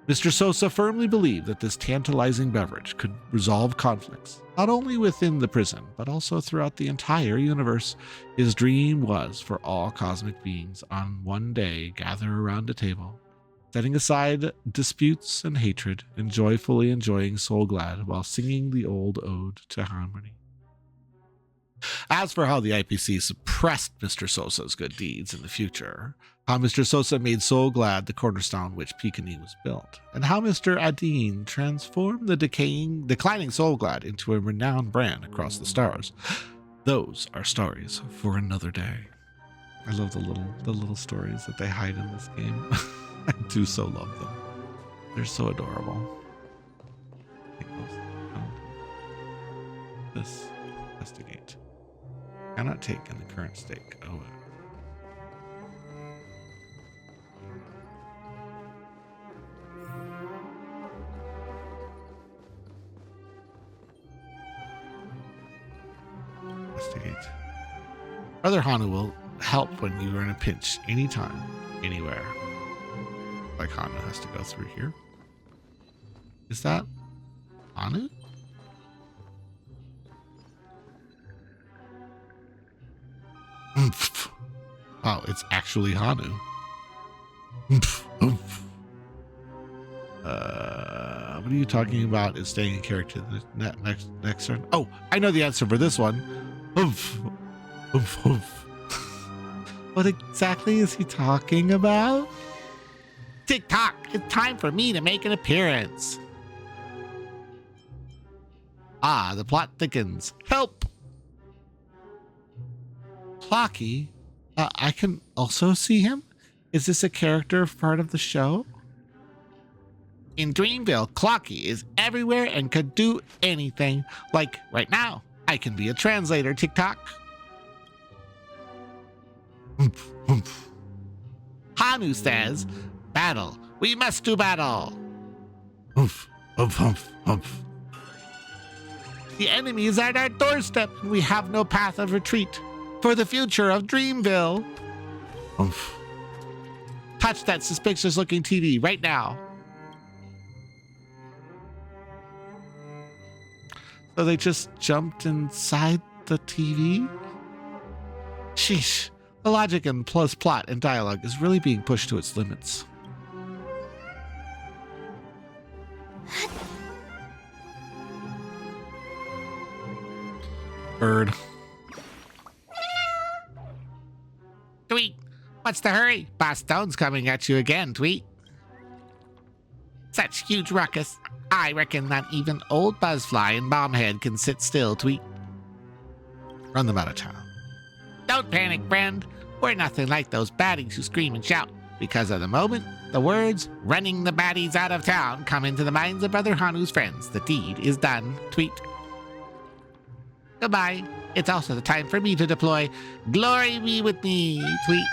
Mr. Sosa firmly believed that this tantalizing beverage could resolve conflicts, not only within the prison, but also throughout the entire universe. His dream was for all cosmic beings on one day gather around a table, setting aside disputes and hatred, and joyfully enjoying Soulglad while singing the old ode to harmony. As for how the IPC suppressed Mr. Sosa's good deeds in the future, how Mr. Sosa made Soulglad the cornerstone which Pikani was built, and how Mr. Adine transformed the declining Soulglad into a renowned brand across the stars, those are stories for another day. I love the little stories that they hide in this game. I do so love them. They're so adorable. This investigate. Cannot take in the current state. Oh. Investigate. Brother Hanu will help when you are in a pinch, anytime, anywhere. Like Hanu has to go through here. Is that Hanu? Oh, it's actually Hanu. What are you talking about? Is staying in character the next turn? Oh, I know the answer for this one. What exactly is he talking about? Tick-tock, it's time for me to make an appearance. Ah, the plot thickens. Help! Clocky? I can also see him? Is this a character part of the show? In Dreamville, Clocky is everywhere and could do anything. Like right now, I can be a translator, TikTok. Hanu says, battle. We must do battle. The enemy is at our doorstep and we have no path of retreat. For the future of Dreamville. Touch that suspicious looking TV right now. So they just jumped inside the TV? Sheesh. The logic and plus plot and dialogue is really being pushed to its limits. Bird. Tweet. What's the hurry? Boss Stone's coming at you again, Tweet. Such huge ruckus. I reckon not even old Buzzfly and Bombhead can sit still, Tweet. Run them out of town. Don't panic, friend. We're nothing like those baddies who scream and shout. Because of the moment, the words, running the baddies out of town, come into the minds of Brother Hanu's friends. The deed is done, Tweet. Goodbye. It's also the time for me to deploy. Glory be with me, Tweet.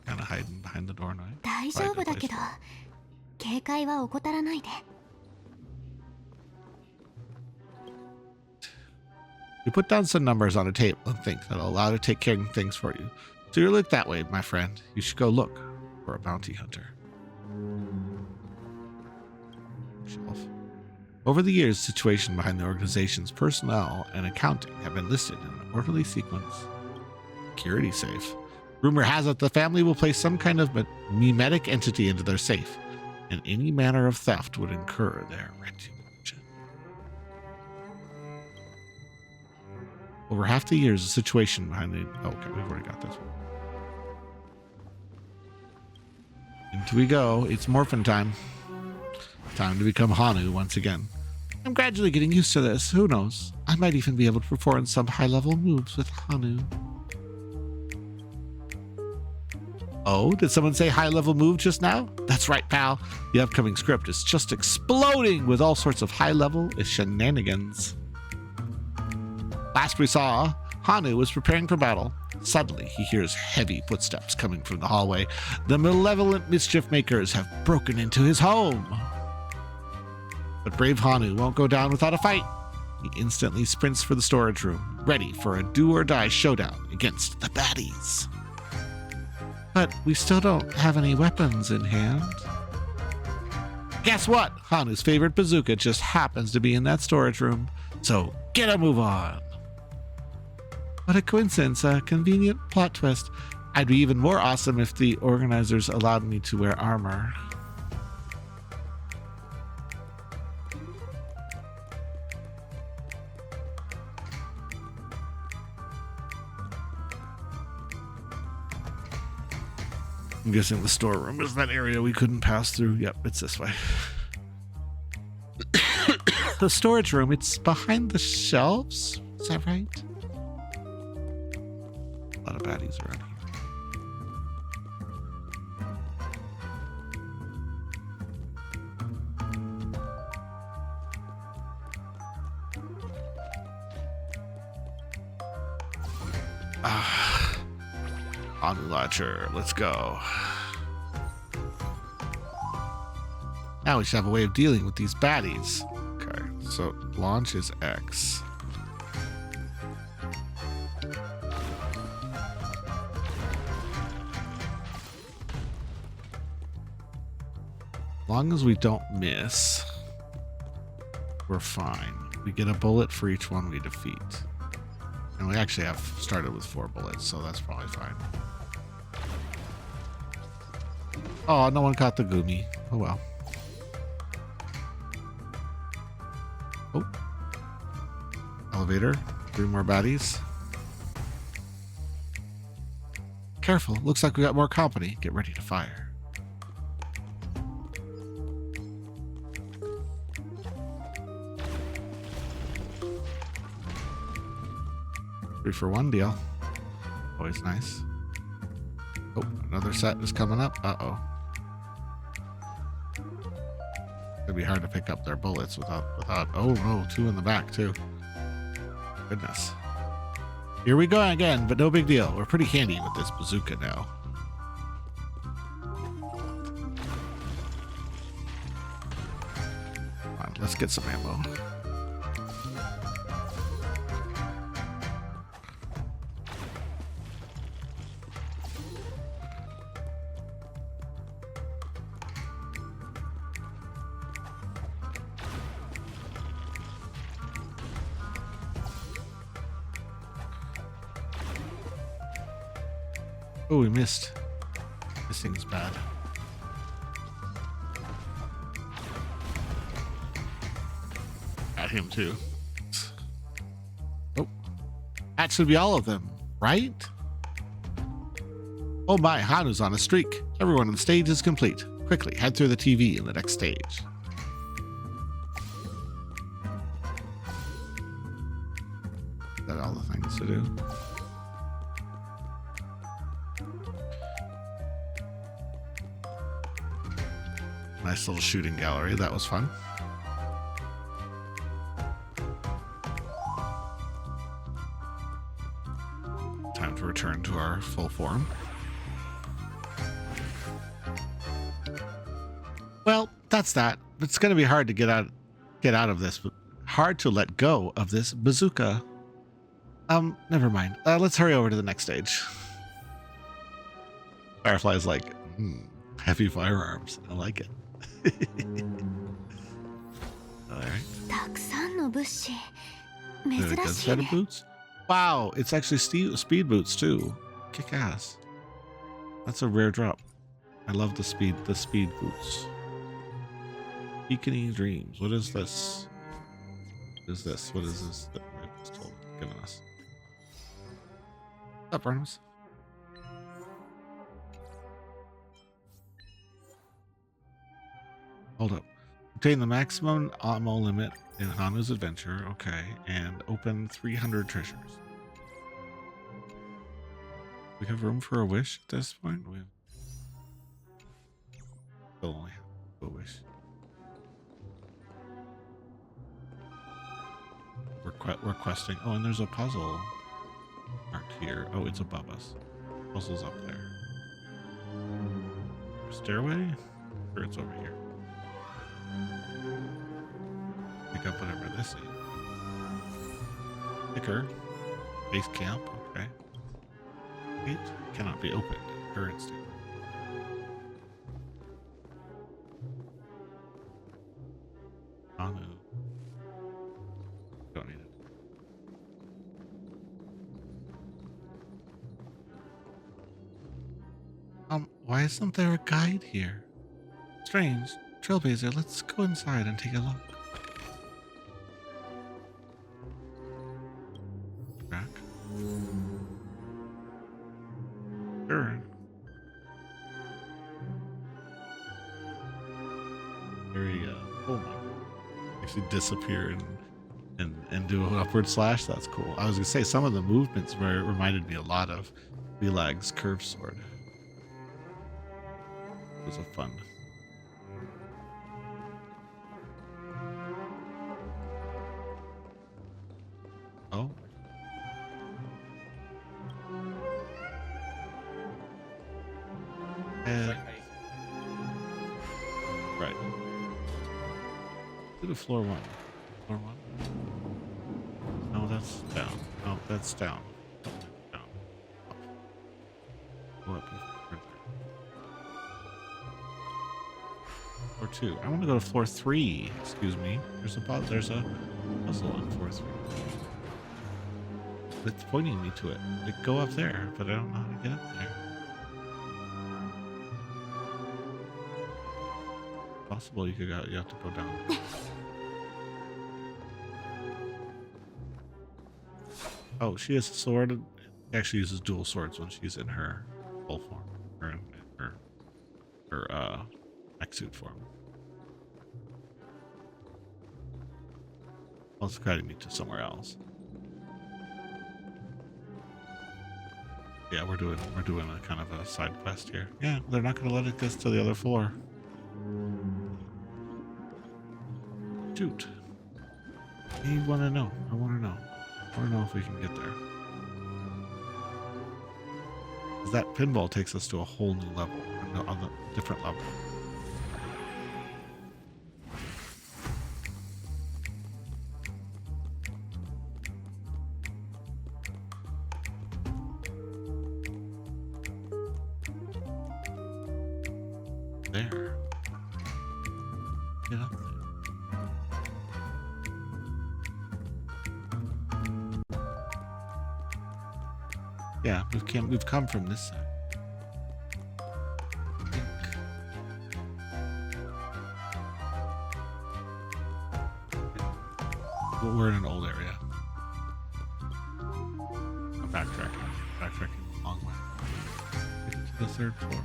Kind of hiding behind the door now. 大丈夫だけど、警戒は怠らないで。You put down some numbers on a table and think that'll allow to take care of things for you. So you look that way, my friend. You should go look for a bounty hunter. Shelf. Over the years, the situation behind the organization's personnel and accounting have been listed in an orderly sequence. Security safe. Rumor has it the family will place some kind of mimetic entity into their safe, and any manner of theft would incur their retribution. Over half the years, the situation behind the... Oh, okay, we've already got this one. Into we go. It's morphin' time. Time to become Hanu once again. I'm gradually getting used to this. Who knows? I might even be able to perform some high-level moves with Hanu. Oh, did someone say high-level move just now? That's right, pal. The upcoming script is just exploding with all sorts of high-level shenanigans. Last we saw, Hanu was preparing for battle. Suddenly, he hears heavy footsteps coming from the hallway. The malevolent mischief makers have broken into his home. But brave Hanu won't go down without a fight. He instantly sprints for the storage room, ready for a do-or-die showdown against the baddies. But we still don't have any weapons in hand. Guess what? Hanu's favorite bazooka just happens to be in that storage room. So get a move on. What a coincidence, a convenient plot twist. I'd be even more awesome if the organizers allowed me to wear armor. I'm guessing the storeroom is that area we couldn't pass through. Yep, it's this way. The storage room, it's behind the shelves? Is that right? A lot of baddies around here. Hanu launcher, let's go. Now we should have a way of dealing with these baddies. Okay, so launch is X. As long as we don't miss, we're fine. We get a bullet for each one we defeat. And we actually have started with 4 bullets, so that's probably fine. Oh, no one caught the Gumi. Oh well. Oh. Elevator. 3 more baddies. Careful. Looks like we got more company. Get ready to fire. Three for 1 deal. Always nice. Oh, another set is coming up. Uh-oh. It'd be hard to pick up their bullets without. Oh no, 2 in the back too. Goodness. Here we go again, but no big deal. We're pretty handy with this bazooka now. Come on, let's get some ammo. Oh, we missed. This thing's bad. Got him too. That should be all of them, right? Oh my, Hanu's on a streak. Everyone on the stage is complete. Quickly, head through the TV in the next stage. Is that all the things to do? Nice little shooting gallery. That was fun. Time to return to our full form. Well, that's that. It's going to be hard to get out of this, but hard to let go of this bazooka. Never mind. Let's hurry over to the next stage. Firefly's like, heavy firearms. I like it. All right. たくさんの物資 Is it a good 珍しい set of ね boots? Wow, it's actually speed boots too. Kick ass. That's a rare drop. I love the speed boots. Beaconing dreams. What is this? What is this? What is this that it's given us? What's up, Barnabas? Hold up. Obtain the maximum ammo limit in Hanu's adventure. Okay. And open 300 treasures. We have room for a wish at this point? We still only have a wish. Requesting. Oh, and there's a puzzle marked here. Oh, it's above us. Puzzle's up there. Stairway? Or it's over here. Pick up whatever this is. Sticker. Base camp. Okay. Gate cannot be opened. Current state. Hanu. Don't need it. Why isn't there a guide here? Strange. Trailblazer, let's go inside and take a look. Back. Sure. Very, oh my. Actually disappear and do an upward slash. That's cool. I was gonna say some of the movements reminded me a lot of Belag's curved sword. It was a fun. Oh. Right. To the floor one. Floor one. No, that's down. No, that's down. Down. Up. Go up. Floor 2. I want to go to floor 3. Excuse me. There's a puzzle on floor 3. It's pointing me to it. Like, go up there, but I don't know how to get up there. Possible you have to go down. Oh, she has a sword. She actually uses dual swords when she's in her full form, or in her mech suit form. Well, it's guiding me to somewhere else. Yeah, we're doing a kind of a side quest here. Yeah, they're not going to let it get to the other floor. Shoot. You want to know? I want to know. I want to know if we can get there. 'Cause that pinball takes us to a whole new level, on a different level. There. Get up there. Yeah, we've come from this side. Well, we're in an old area. backtracking. Backtracking a long way. Get to the third floor.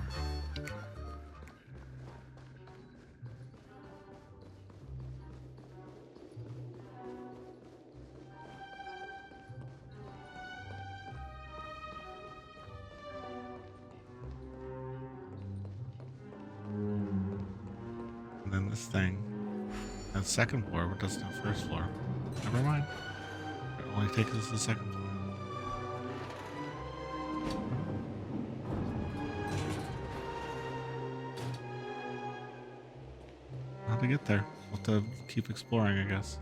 And then this thing. And second floor, but doesn't have first floor. Never mind. It only takes us to the second floor. How to get there? We'll have to keep exploring, I guess.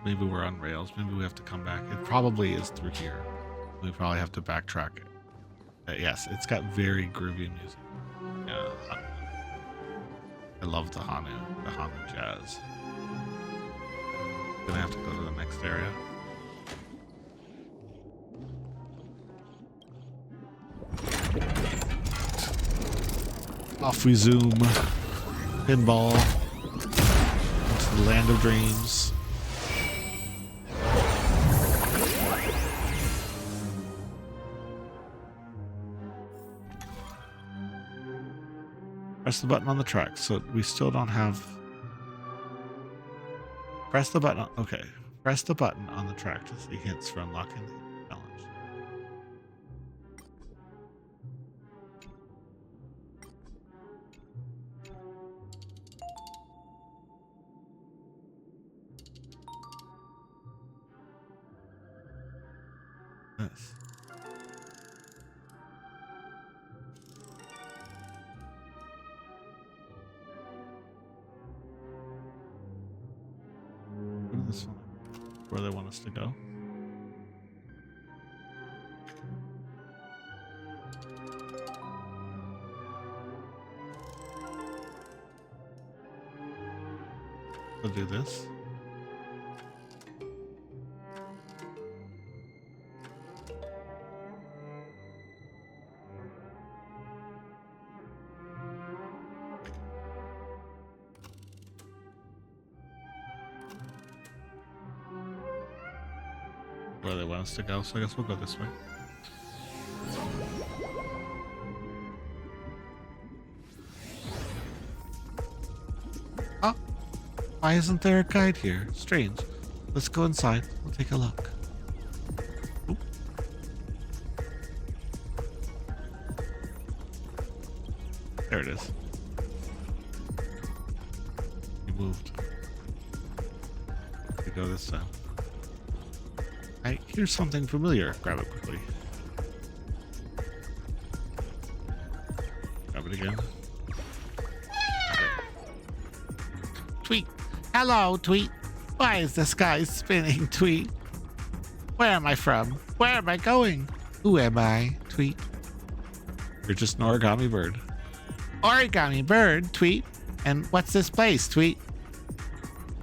Maybe we're on rails. Maybe we have to come back. It probably is through here. We probably have to backtrack it. Yes, it's got very groovy music. Yeah, I love the Hanu jazz. Gonna have to go to the next area. Off we zoom. Pinball. Into the land of dreams. Press the button on the track. So we still don't have... Press the button. Okay. Press the button on the track to see hints for unlocking the challenge. Yes. This one, where they want us to go. We'll do this. Where they want us to go, so I guess we'll go this way. Oh, why isn't there a guide here? Strange. Let's go inside. We'll take a look. Oop. There it is. We moved. We go this time. I hear something familiar. Grab it quickly. Grab it again. Tweet. Hello, Tweet. Why is the sky spinning, Tweet? Where am I from? Where am I going? Who am I, Tweet? You're just an origami bird. Origami bird, Tweet. And what's this place, Tweet?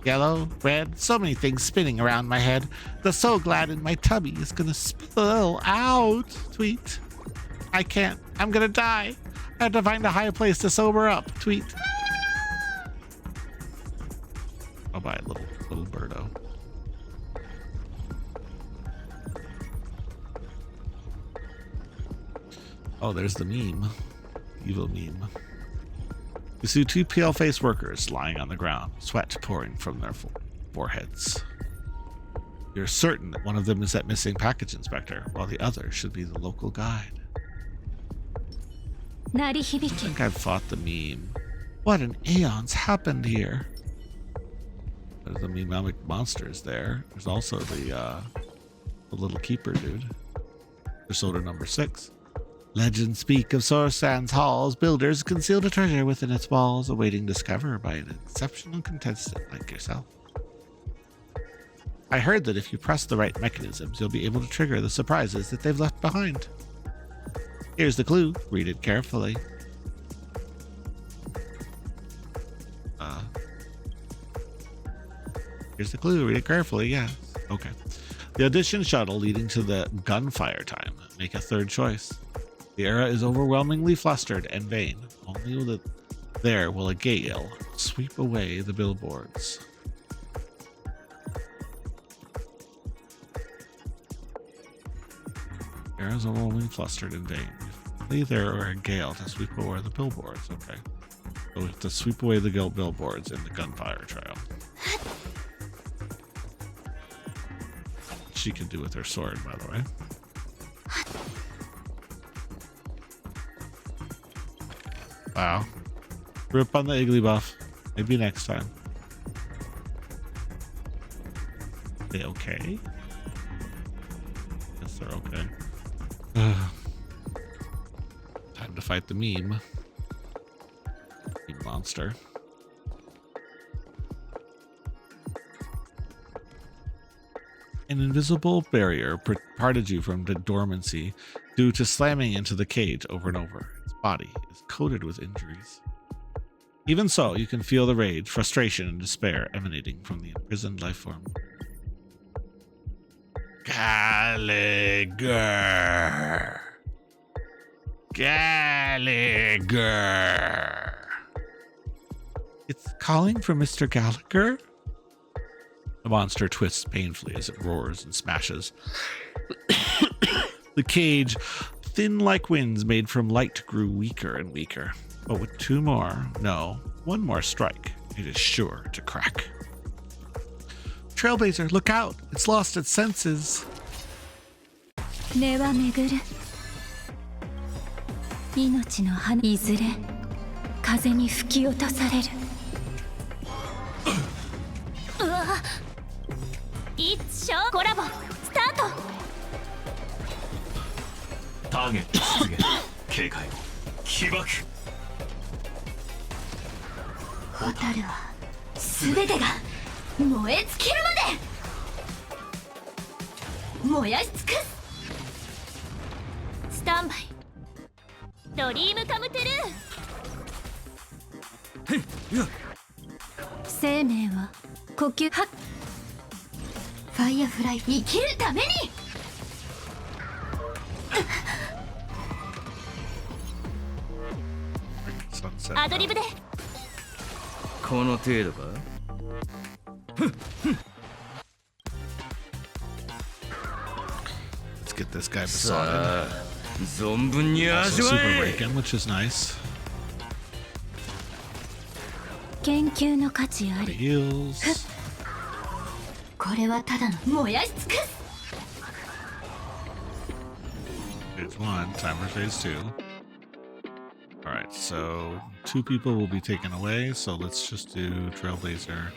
Yellow, red, so many things spinning around my head. The So Glad in my tummy is gonna spill out, Tweet. I can't. I'm gonna die. I have to find a high place to sober up, Tweet. Bye-bye, little birdo. Oh, there's the meme. Evil meme. You see two pale-faced workers lying on the ground, sweat pouring from their foreheads. You're certain that one of them is that missing package inspector, while the other should be the local guide. I think I've fought the meme. What an aeons happened here? There's the meme monsters there. There's also the little keeper dude. Persona number 6. Legends speak of Scorchland's halls. Builders concealed a treasure within its walls, awaiting discovery by an exceptional contestant like yourself. I heard that if you press the right mechanisms, you'll be able to trigger the surprises that they've left behind. Here's the clue. Read it carefully. Here's the clue. Read it carefully. Yeah. Okay. The audition shuttle leading to the gunfire time. Make a third choice. The era is overwhelmingly flustered and vain. Only there will a gale sweep away the billboards. There's a rolling flustered in vain. Flee there or a gale to sweep away the billboards. Okay. So we have to sweep away the billboards in the gunfire trail. She can do with her sword, by the way. Wow. Rip on the Iggly buff. Maybe next time. They okay? Guess they're okay. Time to fight the meme. Meme monster. An invisible barrier parted you from the dormancy due to slamming into the cage over and over. Its body is coated with injuries. Even so, you can feel the rage, frustration, and despair emanating from the imprisoned life form. Gallagher! Gallagher! It's calling for Mr. Gallagher? The monster twists painfully as it roars and smashes. The cage, thin like winds made from light, grew weaker and weaker. But with one more strike, it is sure to crack. Trailblazer, look out! It's lost its senses. 根は巡る命の花いずれ風に吹き落とされるうわ一生コラボスタートターゲット出現警戒起爆蛍は全てが燃え尽きるまで燃やし尽くすスタンバイドリームカムトゥルー生命は呼吸はファイアフライ生きるためにアドリブでこの程度か Let's get this guy besotted. 存分に Also 味わ super え break-in, which is nice. 研究の価値あり Heals. これはただの燃やし尽くす Phase 1, timer phase 2. Alright, so 2 people will be taken away, so let's just do Trailblazer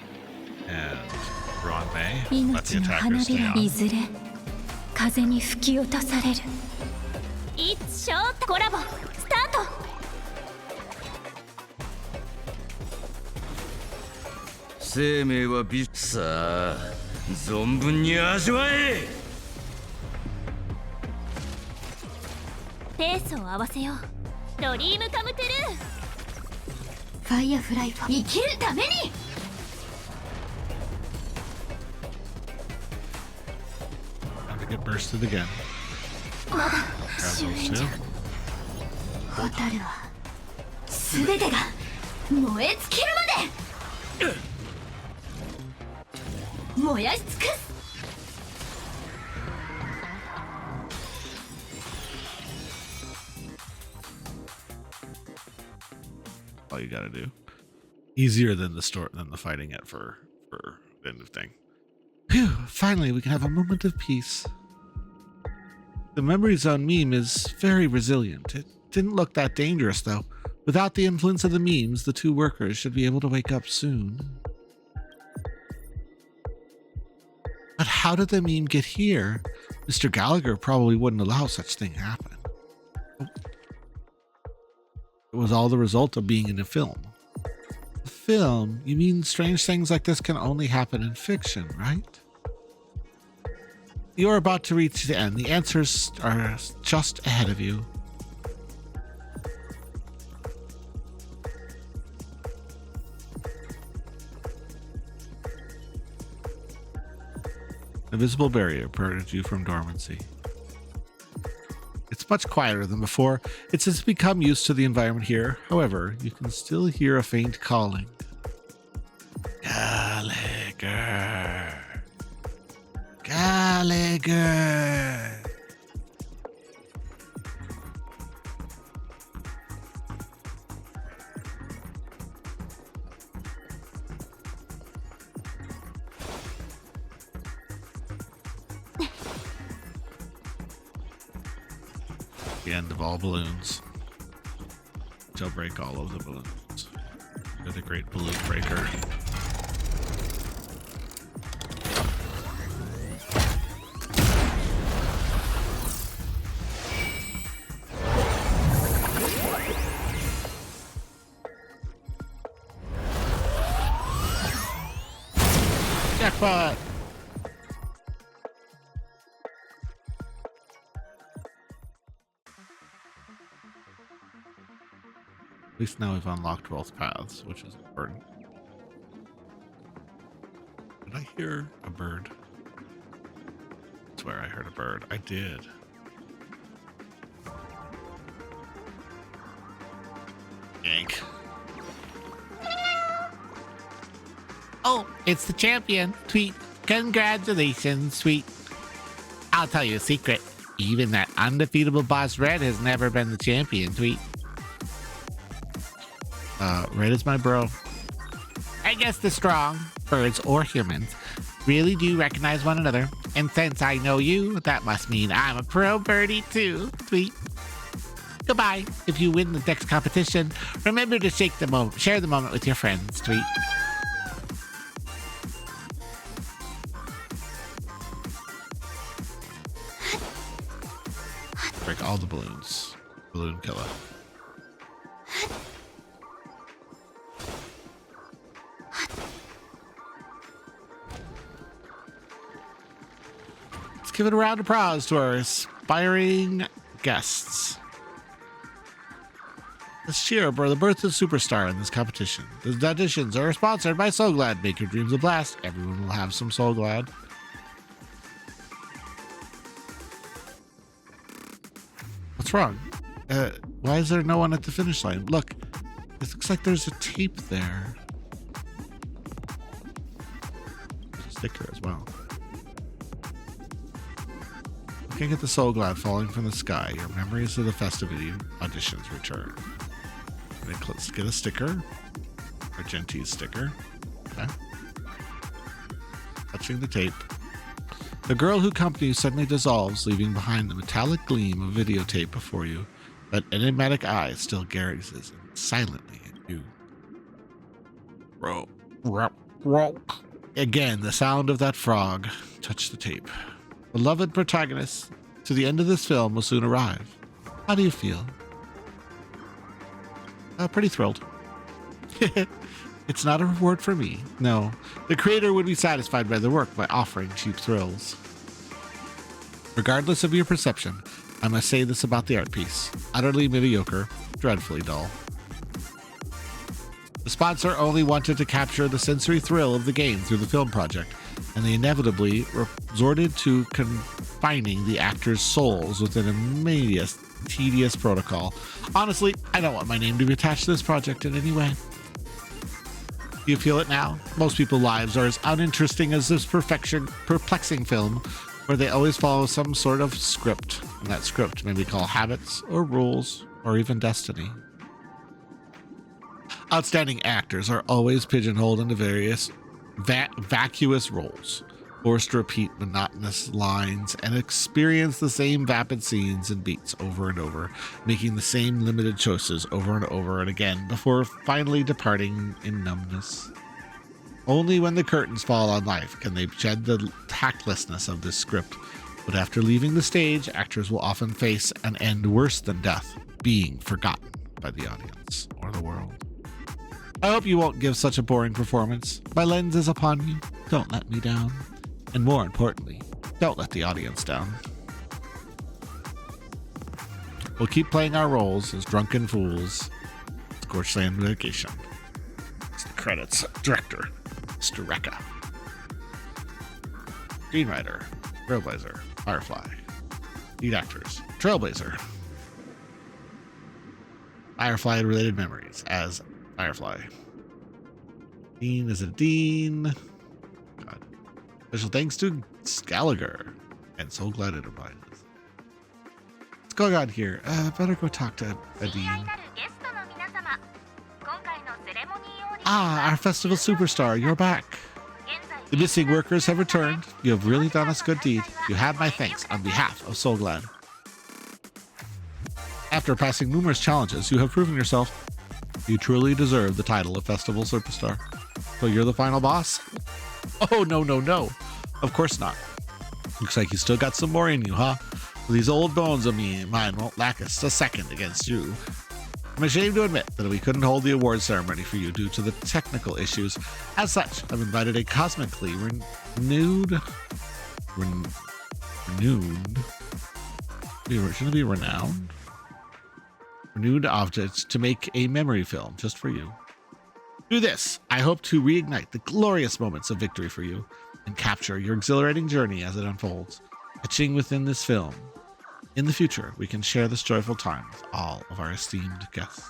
and Ron May. Let the 命の花 attackers び stay ら on. いずれ風に吹き落とされる一生コラボスタート生命は美さあ存分に味わえペースを合わせようドリームカムトゥルーファイアフライファ生きるために Time to get bursted again. まだ Grab 終 those 焉じ two. ゃ蛍は全てが燃え尽きるまで燃やし尽くす All you gotta do. Easier than the fighting it for the end of thing. Phew, finally we can have a moment of peace. The memory zone meme is very resilient. It didn't look that dangerous though. Without the influence of the memes, the 2 workers should be able to wake up soon. But how did the meme get here? Mr. Gallagher probably wouldn't allow such thing happen. It was all the result of being in a film. A film? You mean strange things like this can only happen in fiction, right? You're about to reach the end. The answers are just ahead of you. A visible barrier parted you from dormancy. It's much quieter than before. It's just become used to the environment here. However, you can still hear a faint calling. Gallagher! Gallagher! The end of all balloons. Jailbreak all of the balloons. You're the great balloon breaker. Jackpot! At least now we've unlocked both paths, which is important. Did I hear a bird? I swear I heard a bird. I did. Yank. Oh, it's the champion. Tweet. Congratulations, Tweet. I'll tell you a secret. Even that undefeatable boss Red has never been the champion, Tweet. Red is my bro. I guess the strong, birds or humans, really do recognize one another. And since I know you, that must mean I'm a pro birdie too, Tweet. Goodbye. If you win the next competition, remember to share the moment with your friends, Tweet. Break all the balloons. Balloon killer. Let's give it a round of applause to our aspiring guests. Let's cheer for the birth of superstar in this competition. The auditions are sponsored by So Glad. Make your dreams a blast. Everyone will have some So Glad. What's wrong? Why is there no one at the finish line? Look, it looks like there's a tape there. There's a sticker as well. Looking at the So Glad falling from the sky, your memories of the festivity auditions return. Let's get a sticker. Argenti's sticker. Okay. Touching the tape. The girl who accompanied you suddenly dissolves, leaving behind the metallic gleam of videotape before you, but enigmatic eye still gazes silently at you. Again, the sound of that frog touched the tape. Beloved protagonist to the end of this film will soon arrive. How do you feel? Pretty thrilled. It's not a reward for me. No, the creator would be satisfied by the work by offering cheap thrills. Regardless of your perception, I must say this about the art piece. Utterly mediocre, dreadfully dull. The sponsor only wanted to capture the sensory thrill of the game through the film project, and they inevitably resorted to confining the actors' souls within a medius, tedious protocol. Honestly, I don't want my name to be attached to this project in any way. You feel it now? Most people's lives are as uninteresting as this perplexing film, where they always follow some sort of script, and that script may be called habits or rules or even destiny. Outstanding actors are always pigeonholed into various vacuous roles, forced to repeat monotonous lines and experience the same vapid scenes and beats over and over, making the same limited choices over and over and again before finally departing in numbness. Only when the curtains fall on life can they shed the tactlessness of this script, but after leaving the stage, actors will often face an end worse than death, being forgotten by the audience or the world. I hope you won't give such a boring performance. My lens is upon you. Don't let me down. And more importantly, don't let the audience down. We'll keep playing our roles as drunken fools. Scorchland Vacation. It's the credits. Director, Mr. Rekka. Screenwriter, Trailblazer, Firefly. Lead actors, Trailblazer. Firefly-related memories as Firefly. Dean is a Dean. God. Special thanks to Gallagher and So Glad Enterprises. What's going on here? Better go talk to a Dean. Ah, our festival superstar, you're back. The missing workers have returned. You have really done us good deed. You have my thanks on behalf of So Glad. After passing numerous challenges, you have proven yourself. You truly deserve the title of Festival Superstar. So you're the final boss? Oh, no, no, no. Of course not. Looks like you still got some more in you, huh? These old bones of mine won't lack us a second against you. I'm ashamed to admit that we couldn't hold the award ceremony for you due to the technical issues. As such, I've invited a cosmically renewed. Shouldn't it be renowned? Renewed object to make a memory film just for you. Through this, I hope to reignite the glorious moments of victory for you and capture your exhilarating journey as it unfolds, etching within this film. In the future, we can share this joyful time with all of our esteemed guests.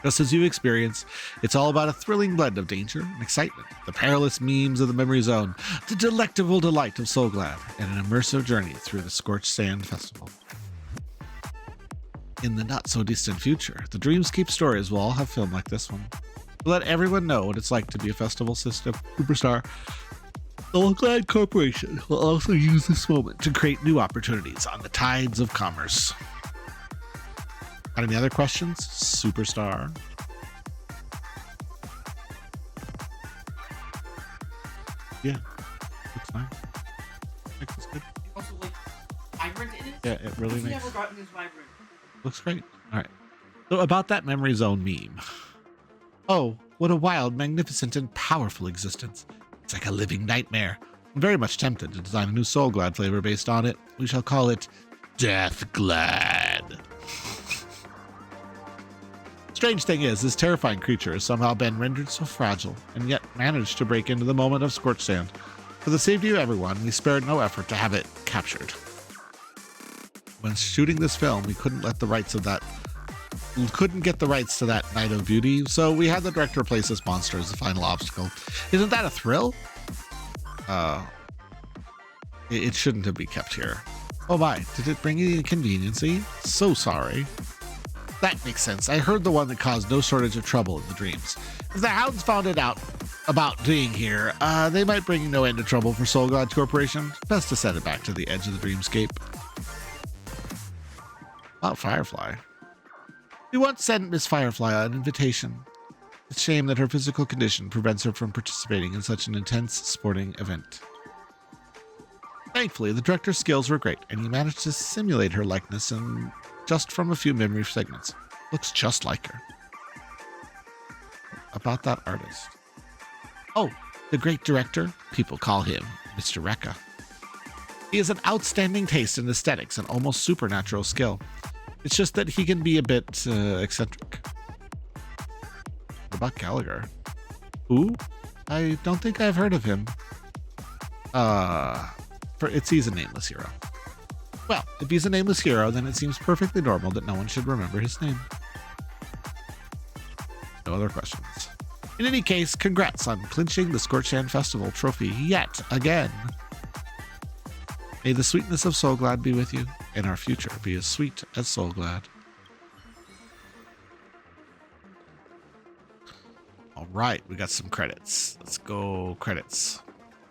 Just as you experience, it's all about a thrilling blend of danger and excitement, the perilous memes of the memory zone, the delectable delight of Soulglad, and an immersive journey through the Scorched Sand Festival. In the not-so-distant future, the Dreamscape stories will all have film like this one. To let everyone know what it's like to be a festival system superstar, the Scorchland Corporation will also use this moment to create new opportunities on the tides of commerce. Got any other questions? Superstar. Yeah, looks fine. Looks good. Also, like, vibrant in it. Yeah, it really I've makes. never gotten this vibrant. Looks great. All right. So about that memory zone meme. Oh, what a wild, magnificent, and powerful existence. It's like a living nightmare. I'm very much tempted to design a new Soulglad flavor based on it. We shall call it Deathglad. Strange thing is, this terrifying creature has somehow been rendered so fragile, and yet managed to break into the moment of scorched sand. For the safety of everyone, we spared no effort to have it captured. When shooting this film, we couldn't get the rights to that Night of Beauty, so we had the director place this monster as the final obstacle. Isn't that a thrill? It shouldn't have been kept here. Oh my, did it bring you inconveniency? So sorry. That makes sense. I heard the one that caused no shortage of trouble in the dreams. If the hounds found it out about being here, they might bring no end of trouble for Soulglad Corporation. Best to send it back to the edge of the dreamscape. About Firefly. We once sent Miss Firefly an invitation. It's a shame that her physical condition prevents her from participating in such an intense sporting event. Thankfully, the director's skills were great, and he managed to simulate her likeness just from a few memory segments. Looks just like her. About that artist. Oh, the great director? People call him Mr. Rekka. He has an outstanding taste in aesthetics and almost supernatural skill. It's just that he can be a bit eccentric. What about Gallagher? Who? I don't think I've heard of him. He's a nameless hero. Well, if he's a nameless hero, then it seems perfectly normal that no one should remember his name. No other questions. In any case, congrats on clinching the Scorchland Festival trophy yet again. May the sweetness of Soulglad be with you, and our future be as sweet as Soulglad. All right, we got some credits. Let's go credits.